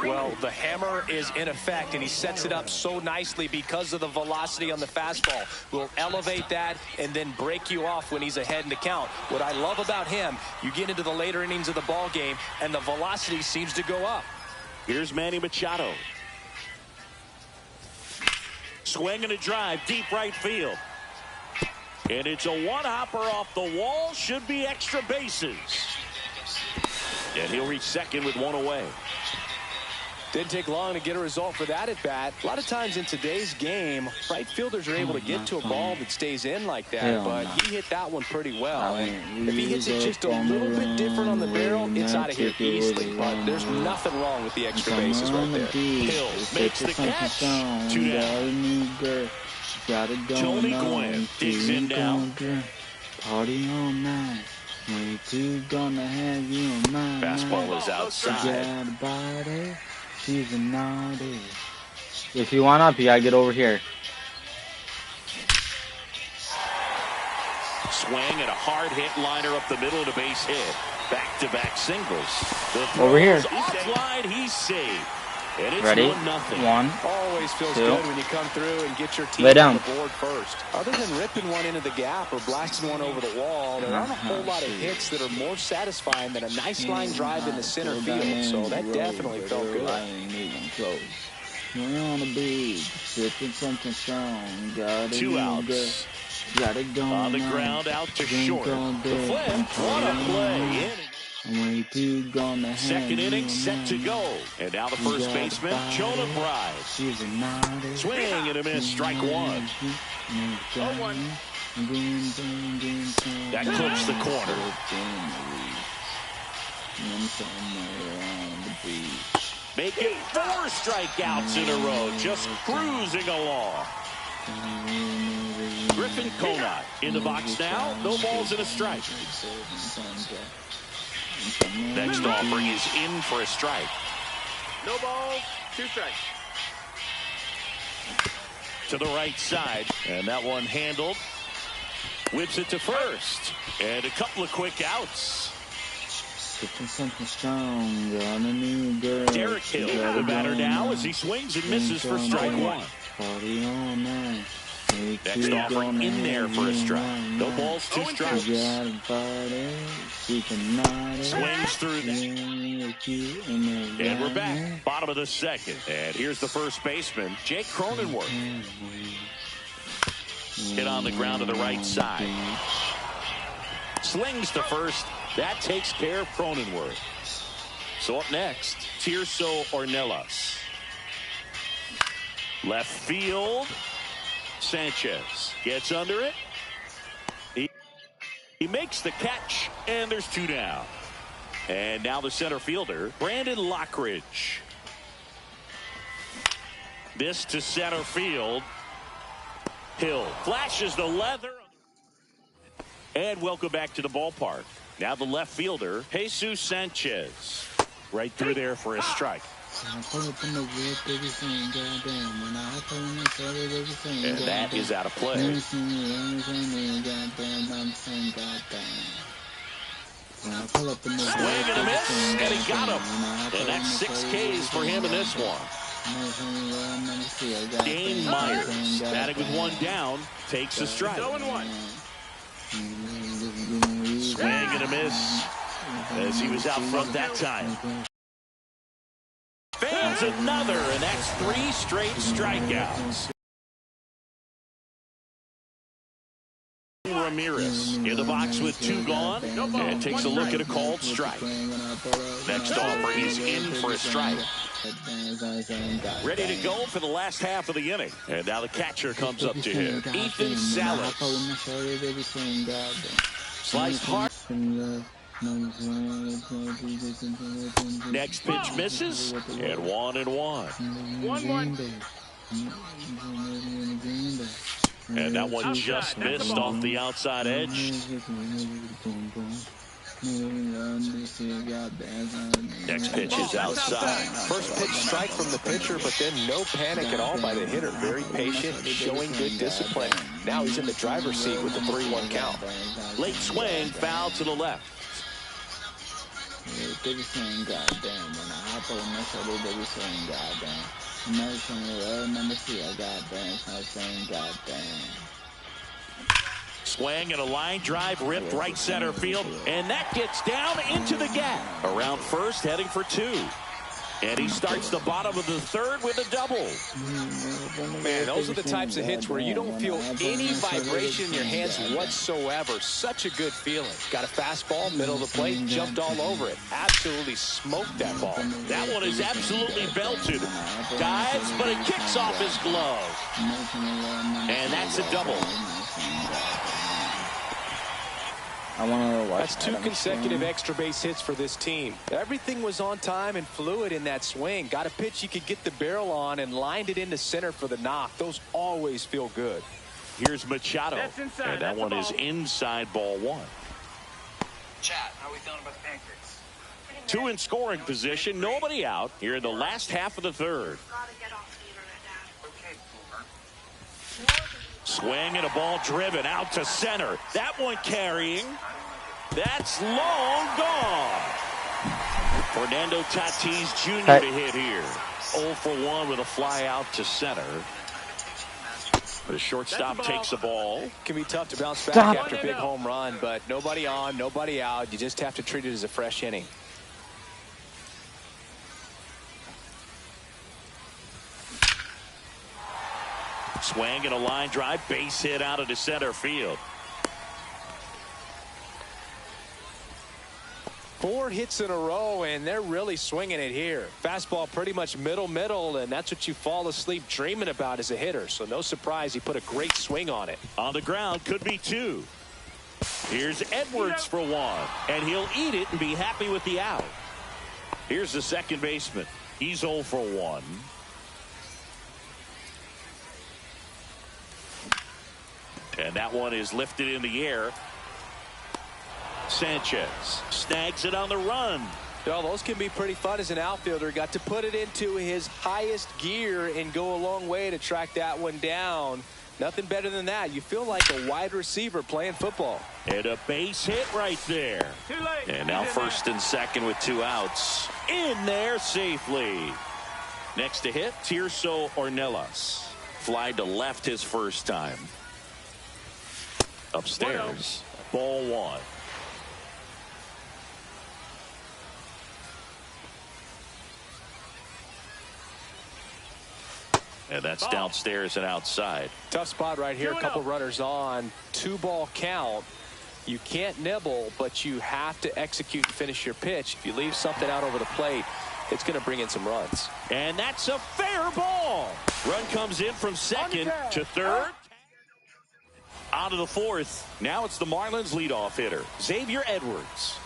Speaker 4: Well, the hammer is in effect, and he sets it up so nicely because of the velocity on the fastball. Will elevate that and then break you off when he's ahead in the count. What I love about him, you get into the later innings of the ball game, and the velocity seems to go up.
Speaker 1: Here's Manny Machado. Swing and a drive, deep right field. And it's a one-hopper off the wall. Should be extra bases. And he'll reach second with one away.
Speaker 4: Didn't take long to get a result for that at bat. A lot of times in today's game, right fielders are able to get to a ball that stays in like that, but he hit that one pretty well. And if he hits it just a little bit different on the barrel, it's out of here easily. But there's nothing wrong with the extra bases right there.
Speaker 1: Hill makes the catch. 2 down. Tony Gwynn digs in down.
Speaker 2: Party all night. Way too gonna have you on mine.
Speaker 1: Fastball is outside.
Speaker 2: Got a body. She's a naughty. If you want up, you gotta get over here.
Speaker 1: Swing and a hard hit liner up the middle of the base hit. Back-to-back singles.
Speaker 2: Over here.
Speaker 1: Offline, he's saved. And it's
Speaker 2: Ready?
Speaker 1: 1-0.
Speaker 2: One.
Speaker 4: Always feels
Speaker 2: Two.
Speaker 4: good when you come through and get your team
Speaker 2: Lay down.
Speaker 4: on the board first. Other than ripping one into the gap or blasting one over the wall, there aren't a whole lot of hits that are more satisfying than a nice line drive in the center field. So that definitely felt good.
Speaker 2: We're on the beach, sipping something strong. Got
Speaker 1: 2 outs.
Speaker 2: Got it going
Speaker 1: On the ground out to short. The flip. What a play.
Speaker 2: Way too gonna have
Speaker 1: Second inning set to go. And now the first
Speaker 2: got
Speaker 1: baseman,
Speaker 2: a
Speaker 1: Jonah
Speaker 2: body.
Speaker 1: Bride.
Speaker 2: She's a naughty.
Speaker 1: Swing and a miss, strike 1. That clips the corner. Make it 4 strikeouts in a row, just cruising along. Griffin Conant in the box now, no balls and a strike. Next offering is in for a strike.
Speaker 3: No balls, 2 strikes.
Speaker 1: To the right side, and that one handled. Whips it to first, and a couple of quick outs.
Speaker 2: Something strong, got a new girl.
Speaker 1: Derek Hill, the batter now, as he swings and misses for strike 1.
Speaker 2: Party all night.
Speaker 1: Next offering in there for a strike. No balls, 2 strikes. Swings through that. And we're back. Bottom of the second. And here's the first baseman, Jake Cronenworth. Hit on the ground to the right side. Slings to first. That takes care of Cronenworth. So up next, Tirso Ornelas. Left field. Sanchez gets under it. He makes the catch, and there's 2 down. And now the center fielder, Brandon Lockridge. This to center field. Hill flashes the leather. And welcome back to the ballpark. Now the left fielder, Jesus Sanchez. Right through there for a strike. And that is out of play. Swing and a miss, and he got him. And that's 6 Ks for him in this one. Dane Myers, batting with 1 down, takes a strike.
Speaker 3: 0-1.
Speaker 1: Swing and a miss, as he was out front that time. Fans another, and that's 3 straight strikeouts. Ramirez in the box with 2 gone and takes a look at a called strike. Next offer, he's in for a strike. Ready to go for the last half of the inning. And now the catcher comes up to him, Ethan Salas. Sliced hard. Next pitch misses, and 1-1.
Speaker 3: 1-1.
Speaker 1: And that one just missed off the outside edge. Next pitch is outside.
Speaker 4: First pitch strike from the pitcher, but then no panic at all by the hitter. Very patient, showing good discipline. Now he's in the driver's seat with the 3-1 count.
Speaker 1: Late swing, foul to the left. Swing and a line drive ripped right center field, and that gets down into the gap. Around first, heading for 2. And he starts the bottom of the third with a double.
Speaker 4: Man, those are the types of hits where you don't feel any vibration in your hands whatsoever. Such a good feeling. Got a fastball, middle of the plate, jumped all over it. Absolutely smoked that ball.
Speaker 1: That one is absolutely belted. Dives, but it kicks off his glove. And that's a double.
Speaker 4: That's 2 consecutive extra base hits for this team. Everything was on time and fluid in that swing. Got a pitch he could get the barrel on and lined it into center for the knock. Those always feel good.
Speaker 1: Here's Machado. And that one is inside ball 1.
Speaker 5: Chat, how are we feeling about the pancakes?
Speaker 1: 2 in scoring position. Nobody out here in the last half of the third.
Speaker 5: Okay, Boomer.
Speaker 1: Swing and a ball driven out to center. That one carrying. That's long gone. Fernando Tatis Jr. to hit here. 0 for 1 with a fly out to center. The shortstop takes the ball.
Speaker 4: It can be tough to bounce back after a big home run, but nobody on, nobody out. You just have to treat it as a fresh inning.
Speaker 1: Swing and a line drive, base hit out of the center field.
Speaker 4: 4 hits in a row, and they're really swinging it here. Fastball pretty much middle, and that's what you fall asleep dreaming about as a hitter. So no surprise he put a great swing on it.
Speaker 1: On the ground, could be 2. Here's Edwards for 1, and he'll eat it and be happy with the out. Here's the second baseman. He's 0 for 1. And that one is lifted in the air. Sanchez snags it on the run.
Speaker 4: Well, those can be pretty fun as an outfielder. Got to put it into his highest gear and go a long way to track that one down. Nothing better than that. You feel like a wide receiver playing football.
Speaker 1: And a base hit right there. And now first and second with 2 outs. In there safely. Next to hit, Tirso Ornelas. Fly to left his first time. Upstairs, ball 1. And that's downstairs and outside.
Speaker 4: Tough spot right here. A couple runners on. 2-ball count. You can't nibble, but you have to execute and finish your pitch. If you leave something out over the plate, it's going to bring in some runs.
Speaker 1: And that's a fair ball. Run comes in from second to third. Out of the fourth. Now it's the Marlins leadoff hitter, Xavier Edwards.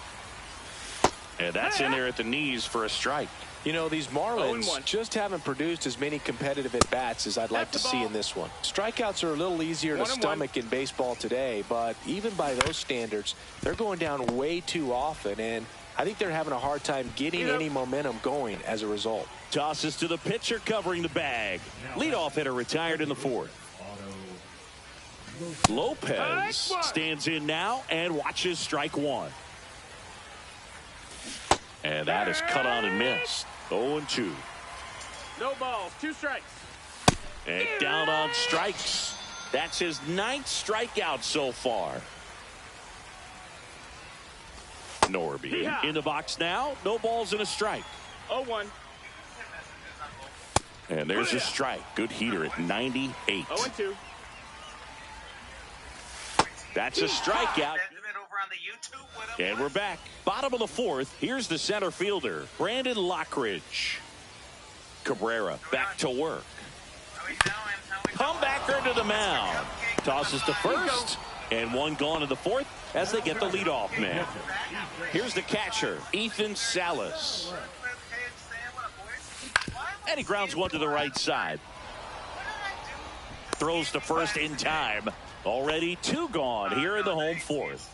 Speaker 1: And that's in there at the knees for a strike.
Speaker 4: You know, these Marlins just haven't produced as many competitive at-bats as I'd like to see in this one. Strikeouts are a little easier to stomach in baseball today, but even by those standards, they're going down way too often, and I think they're having a hard time getting any momentum going as a result.
Speaker 1: Tosses to the pitcher covering the bag. Leadoff hitter retired in the fourth. Lopez stands in now and watches strike 1. And that is cut on and missed. 0-2.
Speaker 3: No balls, 2 strikes.
Speaker 1: And down on strikes. That's his 9th strikeout so far. Norby in the box now. No balls and a strike.
Speaker 3: 0-1.
Speaker 1: And there's a strike. Good heater at 98.
Speaker 3: 0-2.
Speaker 1: That's a strikeout. And we're back. Bottom of the fourth. Here's the center fielder, Brandon Lockridge. Cabrera back to work. Comebacker to the mound. Tosses to first. And one gone in the fourth as they get the leadoff man. Here's the catcher, Ethan Salas. And he grounds one to the right side. Throws to first in time. Already two gone here in the home fourth.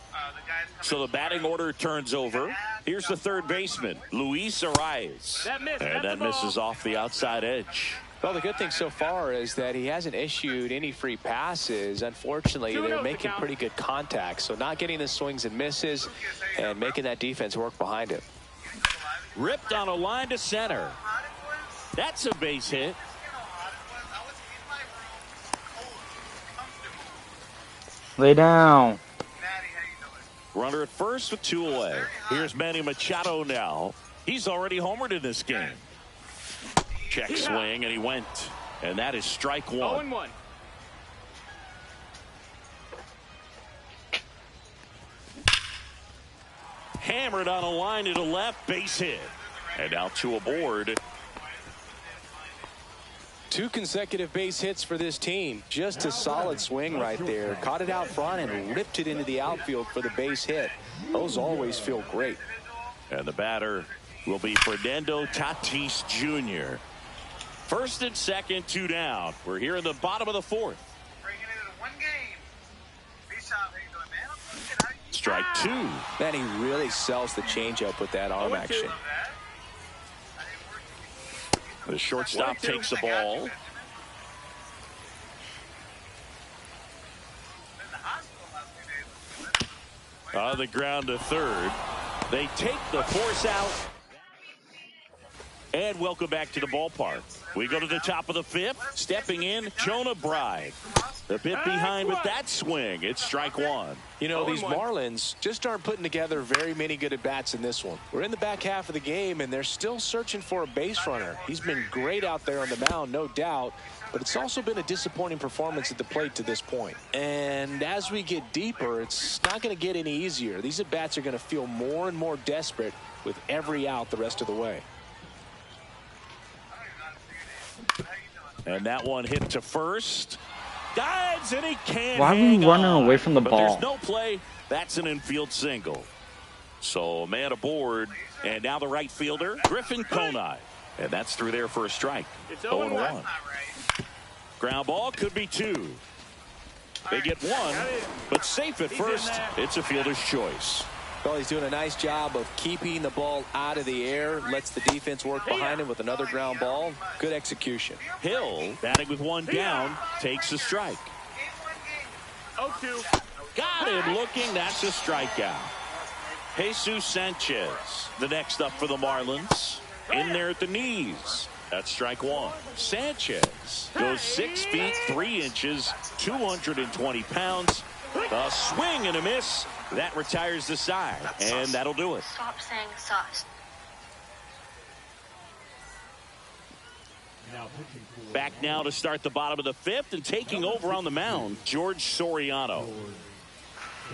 Speaker 1: So the batting order turns over. Here's the third baseman, Luis Arias. And that misses off the outside edge.
Speaker 4: Well, the good thing so far is that he hasn't issued any free passes. Unfortunately, they're making pretty good contact. So not getting the swings and misses and making that defense work behind him.
Speaker 1: Ripped on a line to center. That's a base hit.
Speaker 6: Lay down.
Speaker 1: Runner at first with two away. Here's Manny Machado now. He's already homered in this game. Check swing, and he went. And that is strike one.
Speaker 3: 0-1.
Speaker 1: Hammered on a line to the left, base hit. And now two aboard.
Speaker 4: Two consecutive base hits for this team. Just a solid swing right there. Caught it out front and ripped it into the outfield for the base hit. Those always feel great.
Speaker 1: And the batter will be Fernando Tatis Jr. First and second, two down. We're here in the bottom of the fourth. Strike two.
Speaker 4: Man, he really sells the changeup with that arm action.
Speaker 1: The shortstop takes the ball. On the ground to third. They take the force out. And welcome back to the ballpark. We go to the top of the fifth. Stepping in, Jonah Bride. A bit behind with that swing. It's strike one.
Speaker 4: You know, these Marlins just aren't putting together very many good at-bats in this one. We're in the back half of the game, and they're still searching for a base runner. He's been great out there on the mound, no doubt, but it's also been a disappointing performance at the plate to this point. And as we get deeper, it's not going to get any easier. These at-bats are going to feel more and more desperate with every out the rest of the way.
Speaker 1: And that one hit to first. Dives, and he can't.
Speaker 6: Why are we running away from the
Speaker 1: but
Speaker 6: ball?
Speaker 1: There's no play. That's an infield single. So man aboard. And now the right fielder, Griffin Conine. And that's through there for a strike. 0-1. Ground ball could be two. They get one, but safe at first. It's a fielder's choice.
Speaker 4: Well, he's doing a nice job of keeping the ball out of the air. Lets the defense work behind him with another ground ball. Good execution.
Speaker 1: Hill, batting with one down, takes a strike.
Speaker 3: 0-2.
Speaker 1: Got him looking. That's a strikeout. Jesus Sanchez, the next up for the Marlins. In there at the knees. That's strike one. Sanchez goes 6 feet 3 inches, 220 pounds. A swing and a miss. That retires the side, and that'll do it.
Speaker 7: Stop saying sauce.
Speaker 1: Back now to start the bottom of the fifth, and taking over on the mound, George Soriano.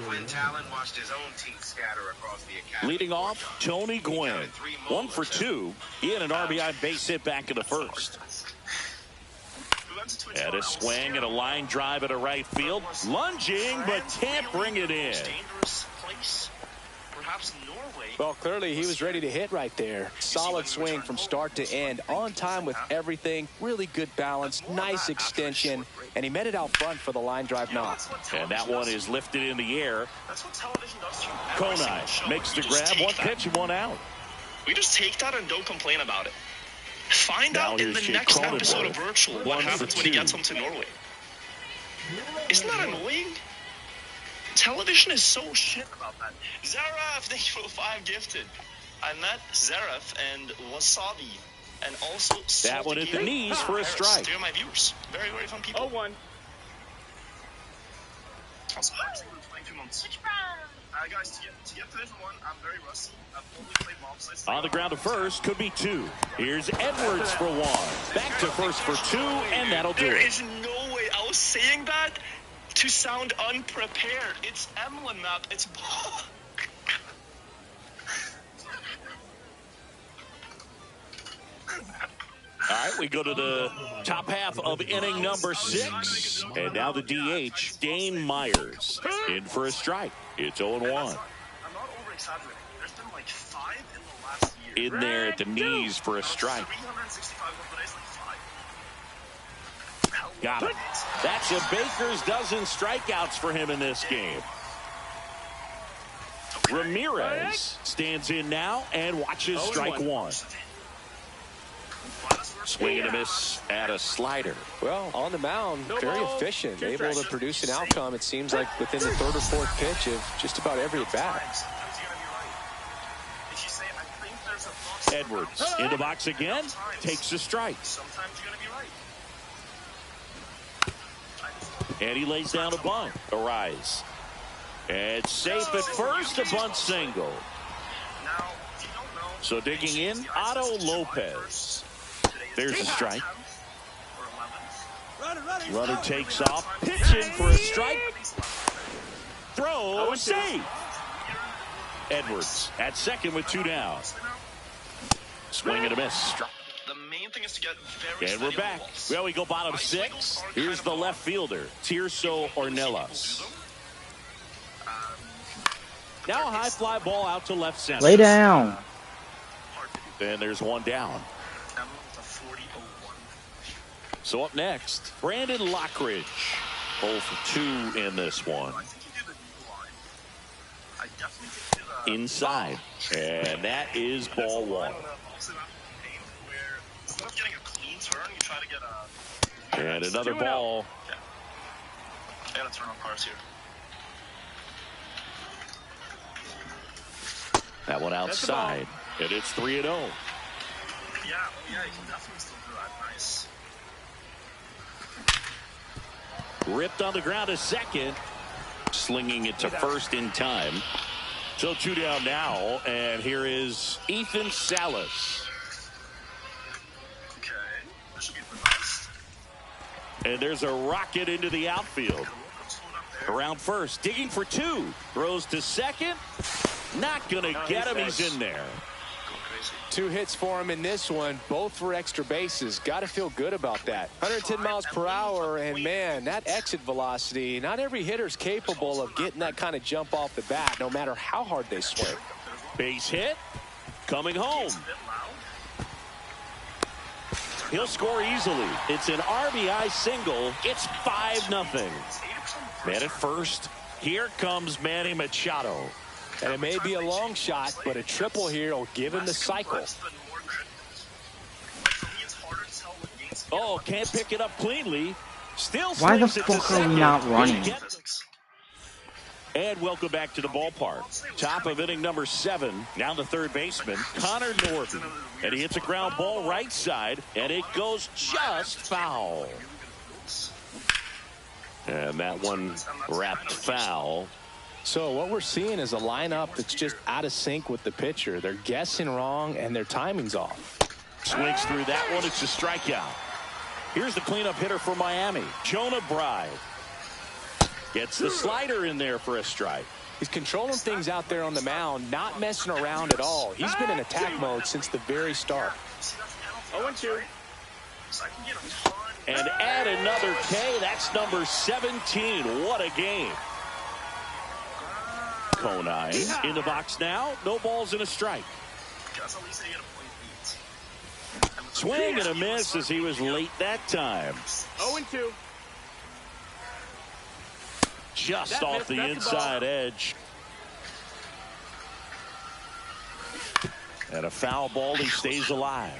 Speaker 5: Quinn Talon watched his own team scatter across the academy.
Speaker 1: Leading off, Tony Gwynn. 1 for 2. He had an RBI base hit back in the first. And a swing and a line drive at a right field. Lunging, but can't bring it in.
Speaker 4: Well, clearly he was ready to hit right there. Solid swing from start to end. On time with everything. Really good balance. Nice extension. And he met it out front for the line drive knock.
Speaker 1: And that one is lifted in the air. Conine makes the grab. One pitch and one out.
Speaker 8: We just take that and don't complain about it. Find out in the next episode of Virtual what happens when he gets him to Norway. Isn't that annoying? Television is so shit about that. Zaref, thank you for the 5 gifted. I met Zaref and Wasabi, and also
Speaker 1: that one at the knees for a strike.
Speaker 8: They're my viewers. Very, very fun people.
Speaker 3: 0-1.
Speaker 8: Also, I'm single in 22 months.
Speaker 7: Which round?
Speaker 8: Guys, to get Division 1, I'm very rusty. I've only played mob sites.
Speaker 1: On the ground to first, could be 2. Here's Edwards for 1. Back to first for 2, and that'll do it.
Speaker 8: There is no way. I was saying that to sound unprepared. It's Emlyn Map. It's...
Speaker 1: All right, we go to the top half of inning number 6. And now the DH, Dane Myers, in for a strike. It's 0-1.
Speaker 8: I'm not over-exaggerating. There's been like 5 in the last year.
Speaker 1: In there at the knees for a strike.
Speaker 8: 365 days, like 5.
Speaker 1: Got it. That's a baker's dozen strikeouts for him in this game. Ramirez stands in now and watches strike 1. Swing and a miss at a slider.
Speaker 4: Well, on the mound, very efficient, able to produce an outcome, it seems like, within the 3rd or 4th pitch of just about every at-bat.
Speaker 1: Edwards in the box again, takes a strike. And he lays down a bunt. A rise. And safe at first, a bunt single. So digging in, Otto Lopez. There's a strike. Runner takes off, pitching for a strike. Throw, save. Edwards at second with 2 down. Swing and a miss.
Speaker 8: The main thing is to get very
Speaker 1: and we're back. Well, we go bottom 6. Here's the left fielder, Tirso Ornelas. Now a high fly ball out to left center.
Speaker 6: Lay down.
Speaker 1: And there's 1 down. So up next, Brandon Lockridge. 0 for 2 in this one. Inside. And that is ball 1. And another ball.
Speaker 8: I gotta turn on cars here.
Speaker 1: That one outside. And it's 3-0.
Speaker 8: Yeah, you can definitely still do that. Nice.
Speaker 1: Ripped on the ground to second. Slinging it to first in time. So 2 down now. And here is Ethan Salas.
Speaker 8: Okay. This should be nice.
Speaker 1: And there's a rocket into the outfield. Around first. Digging for 2. Throws to second. Not going to get him. He's in there.
Speaker 4: 2 hits for him in this one, both for extra bases. Got to feel good about that. 110 miles per hour, and man, that exit velocity, not every hitter's capable of getting that kind of jump off the bat, no matter how hard they swing.
Speaker 1: Base hit, coming home. He'll score easily. It's an RBI single. It's 5-0. Man at first. Here comes Manny Machado.
Speaker 4: And it may be a long shot, but a triple here will give him the cycle.
Speaker 1: Oh, can't pick it up cleanly. Still
Speaker 6: Why the
Speaker 1: slings it
Speaker 6: fuck
Speaker 1: to
Speaker 6: are we not
Speaker 1: second.
Speaker 6: running?
Speaker 1: And welcome back to the ballpark. Top of inning number 7. Now the third baseman, Connor Norton. And he hits a ground ball right side, and it goes just foul. And that one wrapped foul.
Speaker 4: So what we're seeing is a lineup that's just out of sync with the pitcher. They're guessing wrong, and their timing's off.
Speaker 1: Swings through that one. It's a strikeout. Here's the cleanup hitter for Miami, Jonah Bride. Gets the slider in there for a strike.
Speaker 4: He's controlling things out there on the mound, not messing around at all. He's been in attack mode since the very start.
Speaker 1: 0-2. And add another K. That's number 17. What a game. Conine in the box now. No balls and a strike. Swing and a miss as he was late that time.
Speaker 3: 0-2.
Speaker 1: Just off the inside edge. And a foul ball. He stays alive.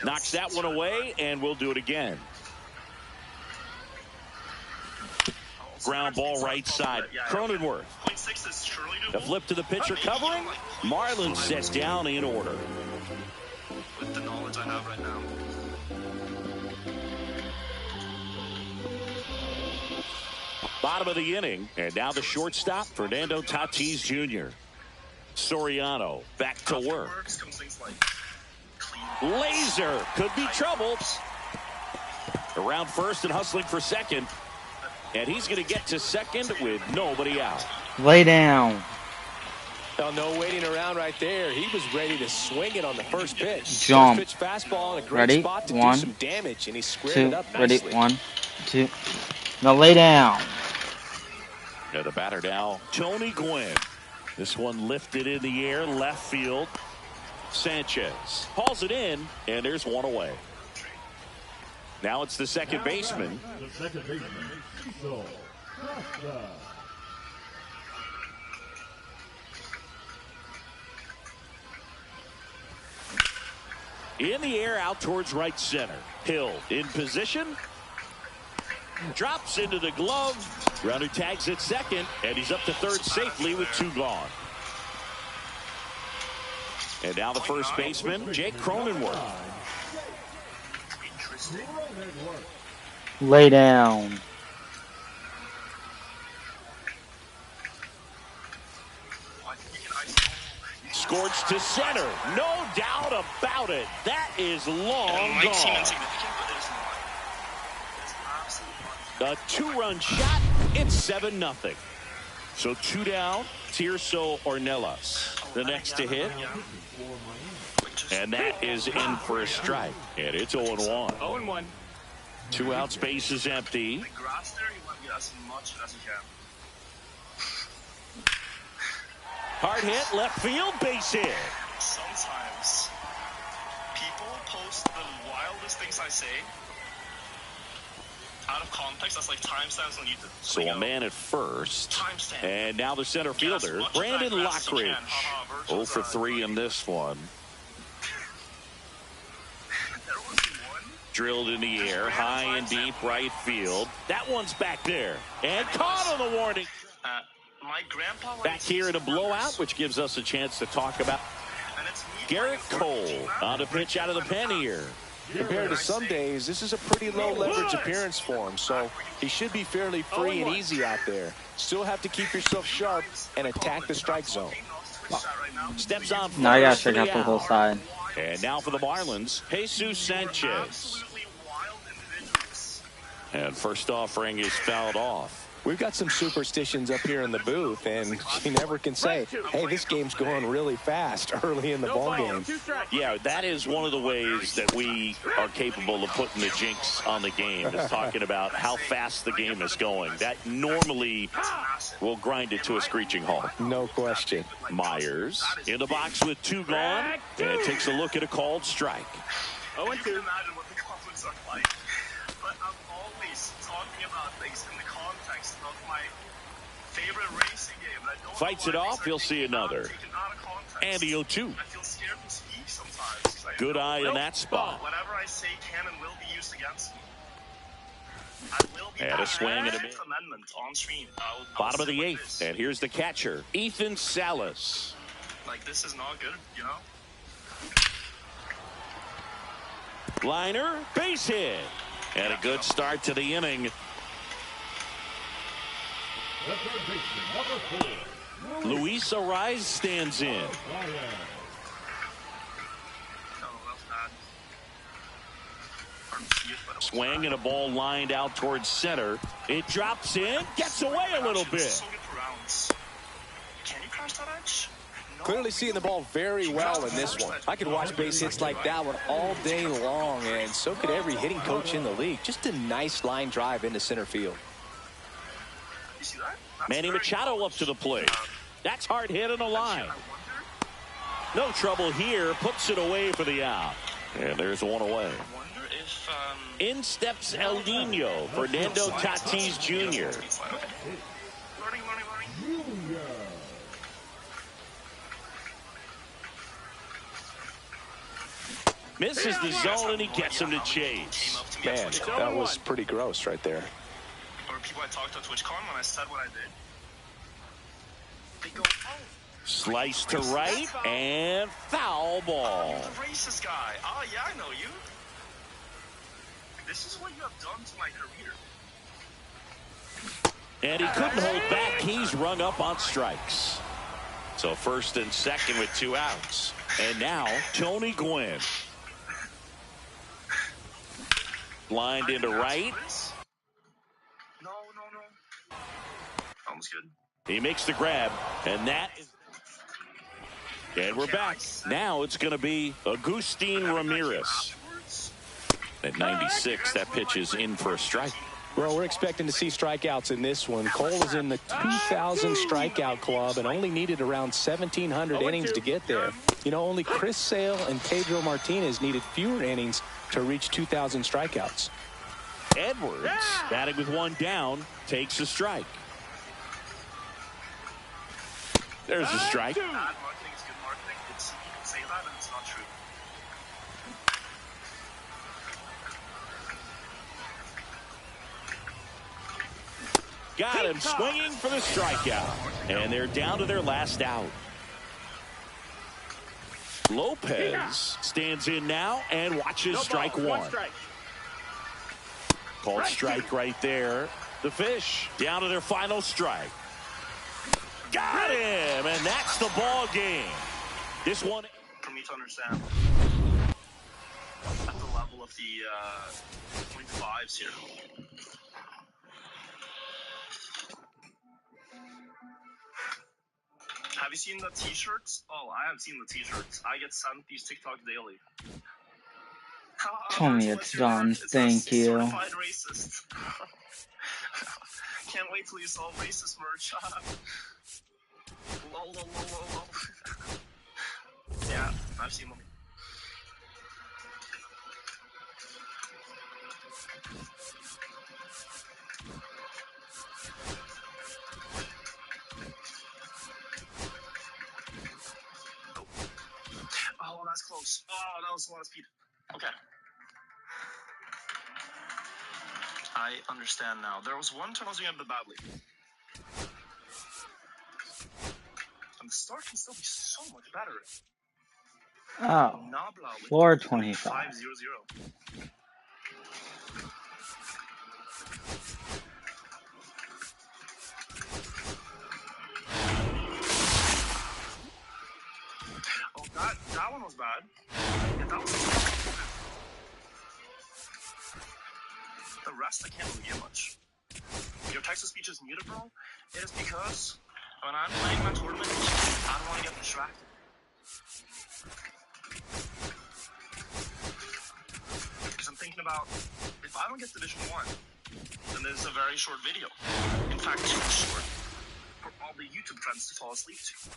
Speaker 1: Knocks that one away, and we'll do it again. Ground ball right side. Cronenworth. The flip to the pitcher covering. Marlin set down in order.
Speaker 8: With the knowledge I have right now.
Speaker 1: Bottom of the inning. And now the shortstop, Fernando Tatis Jr. Soriano back to work. Laser could be trouble. Around first and hustling for second. And he's going to get to second with nobody out.
Speaker 6: Lay down.
Speaker 4: Oh, no waiting around right there. He was ready to swing it on the first pitch.
Speaker 6: Jump.
Speaker 4: First pitch fastball in a great
Speaker 6: Ready?
Speaker 4: spot to
Speaker 6: One,
Speaker 4: do some damage, and he squared
Speaker 6: two.
Speaker 4: it up
Speaker 6: Ready?
Speaker 4: nicely.
Speaker 6: 1, 2. Now lay down.
Speaker 1: Yeah, the batter now, Tony Gwynn. This one lifted in the air, left field. Sanchez hauls it in, and there's one away. Now it's the second baseman. In the air, out towards right center. Hill in position. Drops into the glove. Runner tags at second, and he's up to third safely with 2 gone. And now the first baseman, Jake Cronenworth.
Speaker 6: Lay down.
Speaker 1: Scorched to center. No doubt about it. That is long gone. A 2-run shot. It's 7-0. So 2 down. Tirso Ornelas, the next to hit. And that is in for a strike. And it's 0-1.
Speaker 8: 0-1.
Speaker 1: 2 outs, base is empty.
Speaker 5: The grass there, you want to get as much as you can.
Speaker 1: Hard hit, left field, base hit.
Speaker 8: Sometimes people post the wildest things I say out of context. That's like timestamps on YouTube.
Speaker 1: So a man at first.
Speaker 8: Timestamp.
Speaker 1: And now the center fielder, Brandon Lockridge. 0 for 3 in this one. Drilled in the air, high and deep right field. That one's back there. And caught on the warning.
Speaker 8: My grandpa
Speaker 1: Back here in a blowout, which gives us a chance to talk about Garrett Cole on a pitch out of the pen here.
Speaker 4: Compared to some days, this is a pretty low leverage appearance for him, so he should be fairly free and easy out there. Still have to keep yourself sharp and attack the strike zone.
Speaker 1: Steps on first.
Speaker 6: Now I gotta check out the whole side.
Speaker 1: And now for the Marlins, Jesus Sanchez. And first offering is fouled off.
Speaker 4: We've got some superstitions up here in the booth, and you never can say, hey, this game's going really fast early in the ball game.
Speaker 1: Yeah, that is one of the ways that we are capable of putting the jinx on the game, is talking about how fast the game is going. That normally will grind it to a screeching halt.
Speaker 4: No question.
Speaker 1: Myers in the box with 2 gone, and takes a look at a called strike.
Speaker 8: 0-2.
Speaker 5: Imagine what the comments are like. But I'm always talking about things in the context of my favorite racing game. I don't
Speaker 1: Fights it off, he'll see another. And the 0-2.
Speaker 5: I feel scared to speak sometimes.
Speaker 1: Good eye in that spot.
Speaker 5: Whatever I say can and will be used against me. I will be
Speaker 1: And a swing and a miss.
Speaker 5: amendment on stream.
Speaker 1: Bottom of the 8th, and here's the catcher, Ethan Salas.
Speaker 5: Like, this is not good, you know?
Speaker 1: Liner, base hit. And a good start to the inning. Luis Ariz stands in. Swing and a ball lined out towards center. It drops in, gets away a little bit.
Speaker 5: Can you crash that edge?
Speaker 4: Clearly seeing the ball very well in this one. I could watch base hits like that one all day long, and so could every hitting coach in the league. Just a nice line drive into center field.
Speaker 5: You see that?
Speaker 1: Manny Machado up to the plate. That's hard hit on the line. No trouble here. Puts it away for the out. And there's one away.
Speaker 8: I wonder if
Speaker 1: In steps El Nino, Fernando Tatis Jr. Misses the zone, and he gets him to chase.
Speaker 4: Man, that was pretty gross right there.
Speaker 5: Or people I talked to TwitchCon when I said what I did. They go, oh.
Speaker 1: Slice to right, and foul ball.
Speaker 5: The racist guy. Oh, yeah, I know you. This is what you have done to my career.
Speaker 1: And he couldn't hold back. He's rung up on strikes. So first and second with 2 outs. And now Tony Gwynn. Lined into right.
Speaker 5: No. Almost good.
Speaker 1: He makes the grab, and that is... And we're back. Now it's going to be Agustin Ramirez. At 96, that pitch is in for a strike.
Speaker 4: Well, we're expecting to see strikeouts in this one. Cole is in the 2,000 strikeout club and only needed around 1,700 innings to get there. You know, only Chris Sale and Pedro Martinez needed fewer innings to reach 2,000 strikeouts.
Speaker 1: Edwards, batting with one down, takes a strike. There's a strike.
Speaker 5: Bad marketing is good marketing. You can say that, and it's not true.
Speaker 1: Got him swinging for the strikeout. And they're down to their last out. Lopez stands in now and watches strike one. Called strike right there. The Fish down to their final strike. Got him, and that's the ball game. This one,
Speaker 5: For me to understand, at the level of the 0.5s here. Have you seen the t-shirts? Oh, I have seen the t-shirts. I get sent these TikTok daily.
Speaker 2: Tell me it's done. Thank you.
Speaker 5: Certified racist. Can't wait till you sell racist merch. Lol. Yeah, I've seen them. Oh, that's close. Oh, that was a lot of speed. Okay. I understand now. There was one turn I was doing a bit badly. And the start can still be so much better.
Speaker 2: Oh, 425.
Speaker 5: 5-0-0. Oh, that one was bad. Yeah, that was the rest I can't really get much. Your text to speech is muted, bro. It is because when I'm playing my tournament, I don't want to get distracted. Because I'm thinking about, if I don't get Division 1, then there's a very short video. In fact, too short for all the YouTube friends to fall asleep to.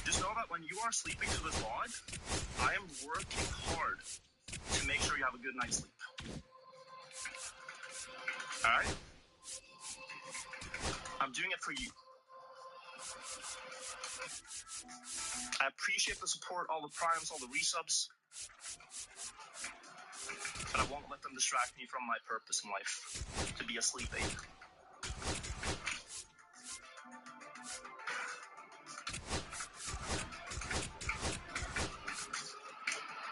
Speaker 5: Just know that when you are sleeping to this VOD, I am working hard to make sure you have a good night's sleep. Alright? I'm doing it for you. I appreciate the support, all the primes, all the resubs. But I won't let them distract me from my purpose in life, to be a sleep aid.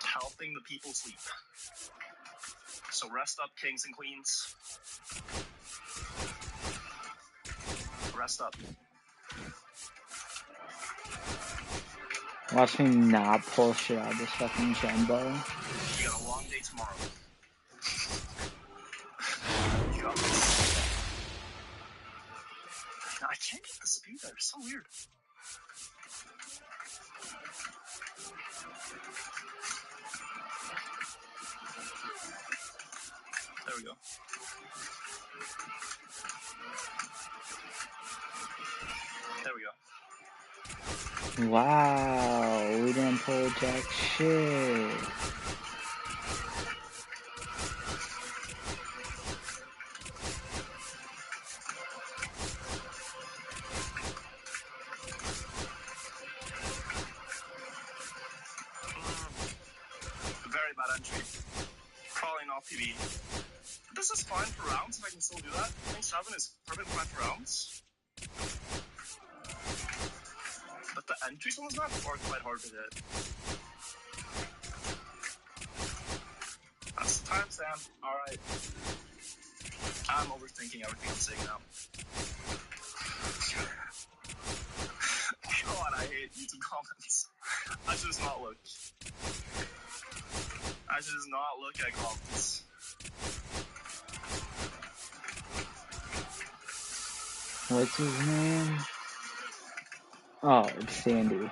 Speaker 5: Helping the people sleep. So rest up, kings and queens. Rest up.
Speaker 2: Watch me not pull shit out of this fucking jumbo.
Speaker 5: You got a long day tomorrow. You got this. Now, I can't get the speed there. It's so weird. There we go. There we go.
Speaker 2: Wow, we didn't pull jack shit.
Speaker 5: Very bad entry. Probably not PB. This is fine for rounds if I can still do that. I think 7 is perfect fine for rounds. But the entries on this map are quite hard to hit. That's the timestamp. Alright. I'm overthinking everything I'm saying now. God, I hate YouTube comments. I should just not look. I Guys, it does not look like confidence.
Speaker 3: What's his name? Oh, it's Sandy.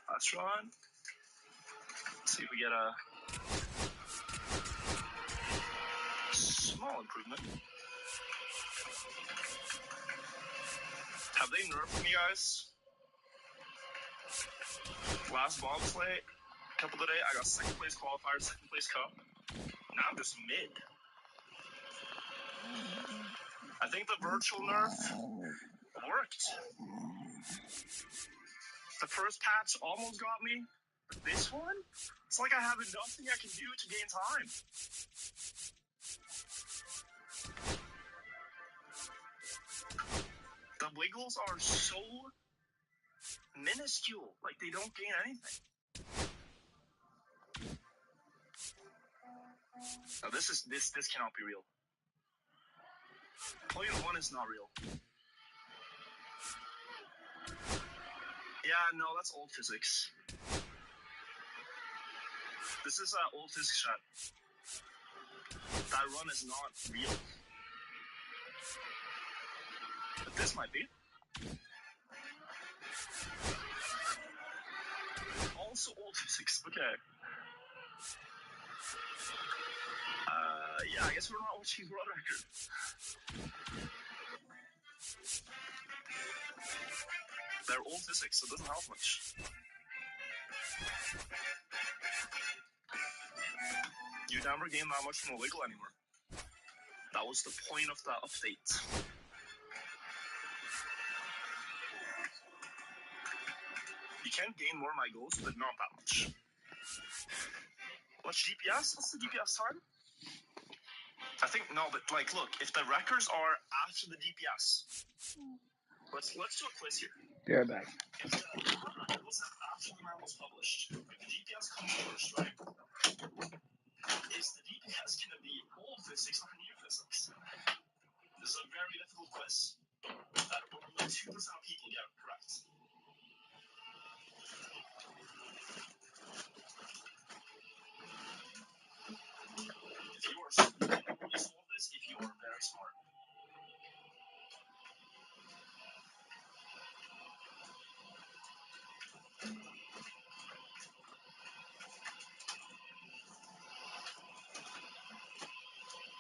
Speaker 5: Last run. Let's see if we get a small improvement. Have they nerfed me, guys? Last bobsleigh, couple today, I got second place qualifier, second place cup. Now I'm just mid. I think the virtual nerf worked. The first patch almost got me, but this one, it's like I have nothing I can do to gain time. The wiggles are so minuscule, like they don't gain anything. Now this cannot be real. Point 1 is not real. Yeah, no, that's old physics. This is old physics shot. That run is not real. But this might be. Also old physics, okay. Yeah, I guess we're not watching world record. They're old physics, so it doesn't help much. You never gain that much from a wiggle anymore. That was the point of the update. You can gain more Migos, but not that much. What's DPS? What's the DPS time? I think, no, but like, look, if the records are after the DPS, let's do a quiz here.
Speaker 3: Be right back.
Speaker 5: If the records after the map was published, if the DPS comes first, right? Is the DPS going to be old physics or new physics? This is a very difficult quiz that only 2% of people get correct. If you are smart, you can only solve this if you are very smart.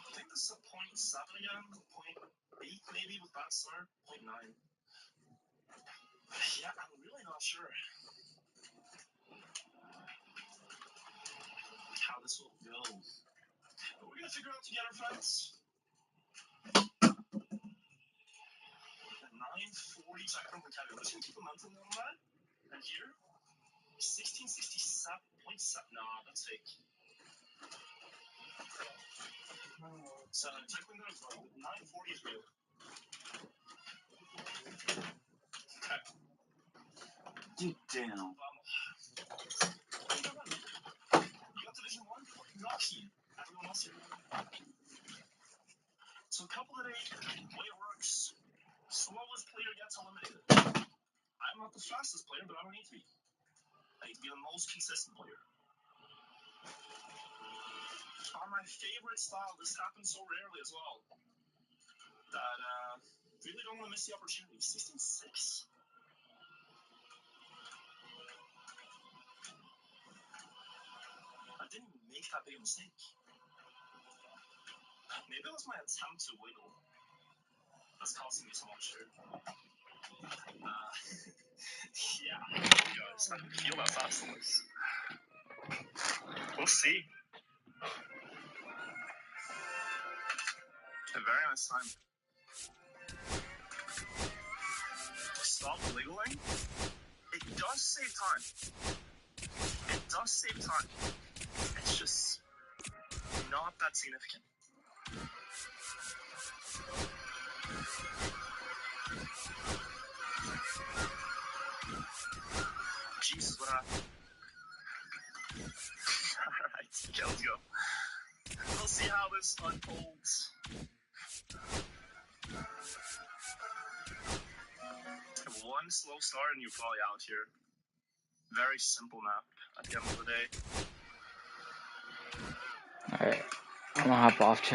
Speaker 5: I think this is a 0.7 again, 0.8 maybe with that start, 0.9. Yeah, I'm really not sure how this will go. But we're gonna figure out together, friends. 940 second per carry. Let's keep momentum on that. And here, 1667.7. Nah, that's fake. So technically that is wrong. 940 is real. Okay.
Speaker 2: Deep down.
Speaker 5: You got Division 1? Lucky. Everyone else here. So a couple of days, way it works. Slowest player gets eliminated. I'm not the fastest player, but I don't need to be. I need to be the most consistent player. On my favorite style, this happens so rarely as well that really don't want to miss the opportunity. 16-6. I didn't even make that big a mistake. Maybe it was my attempt to wiggle that's costing me so much here. Yeah, guys, I didn't feel that fast on this. We'll see. A very nice time. Stop wiggling. It does save time. It does save time. It's just not that significant. Jesus, what happened? Alright, okay, let's go. We'll see how this unfolds. one slow start and you're probably out here. Very simple map at the end of the day.
Speaker 2: Alright, I'm gonna hop off chat.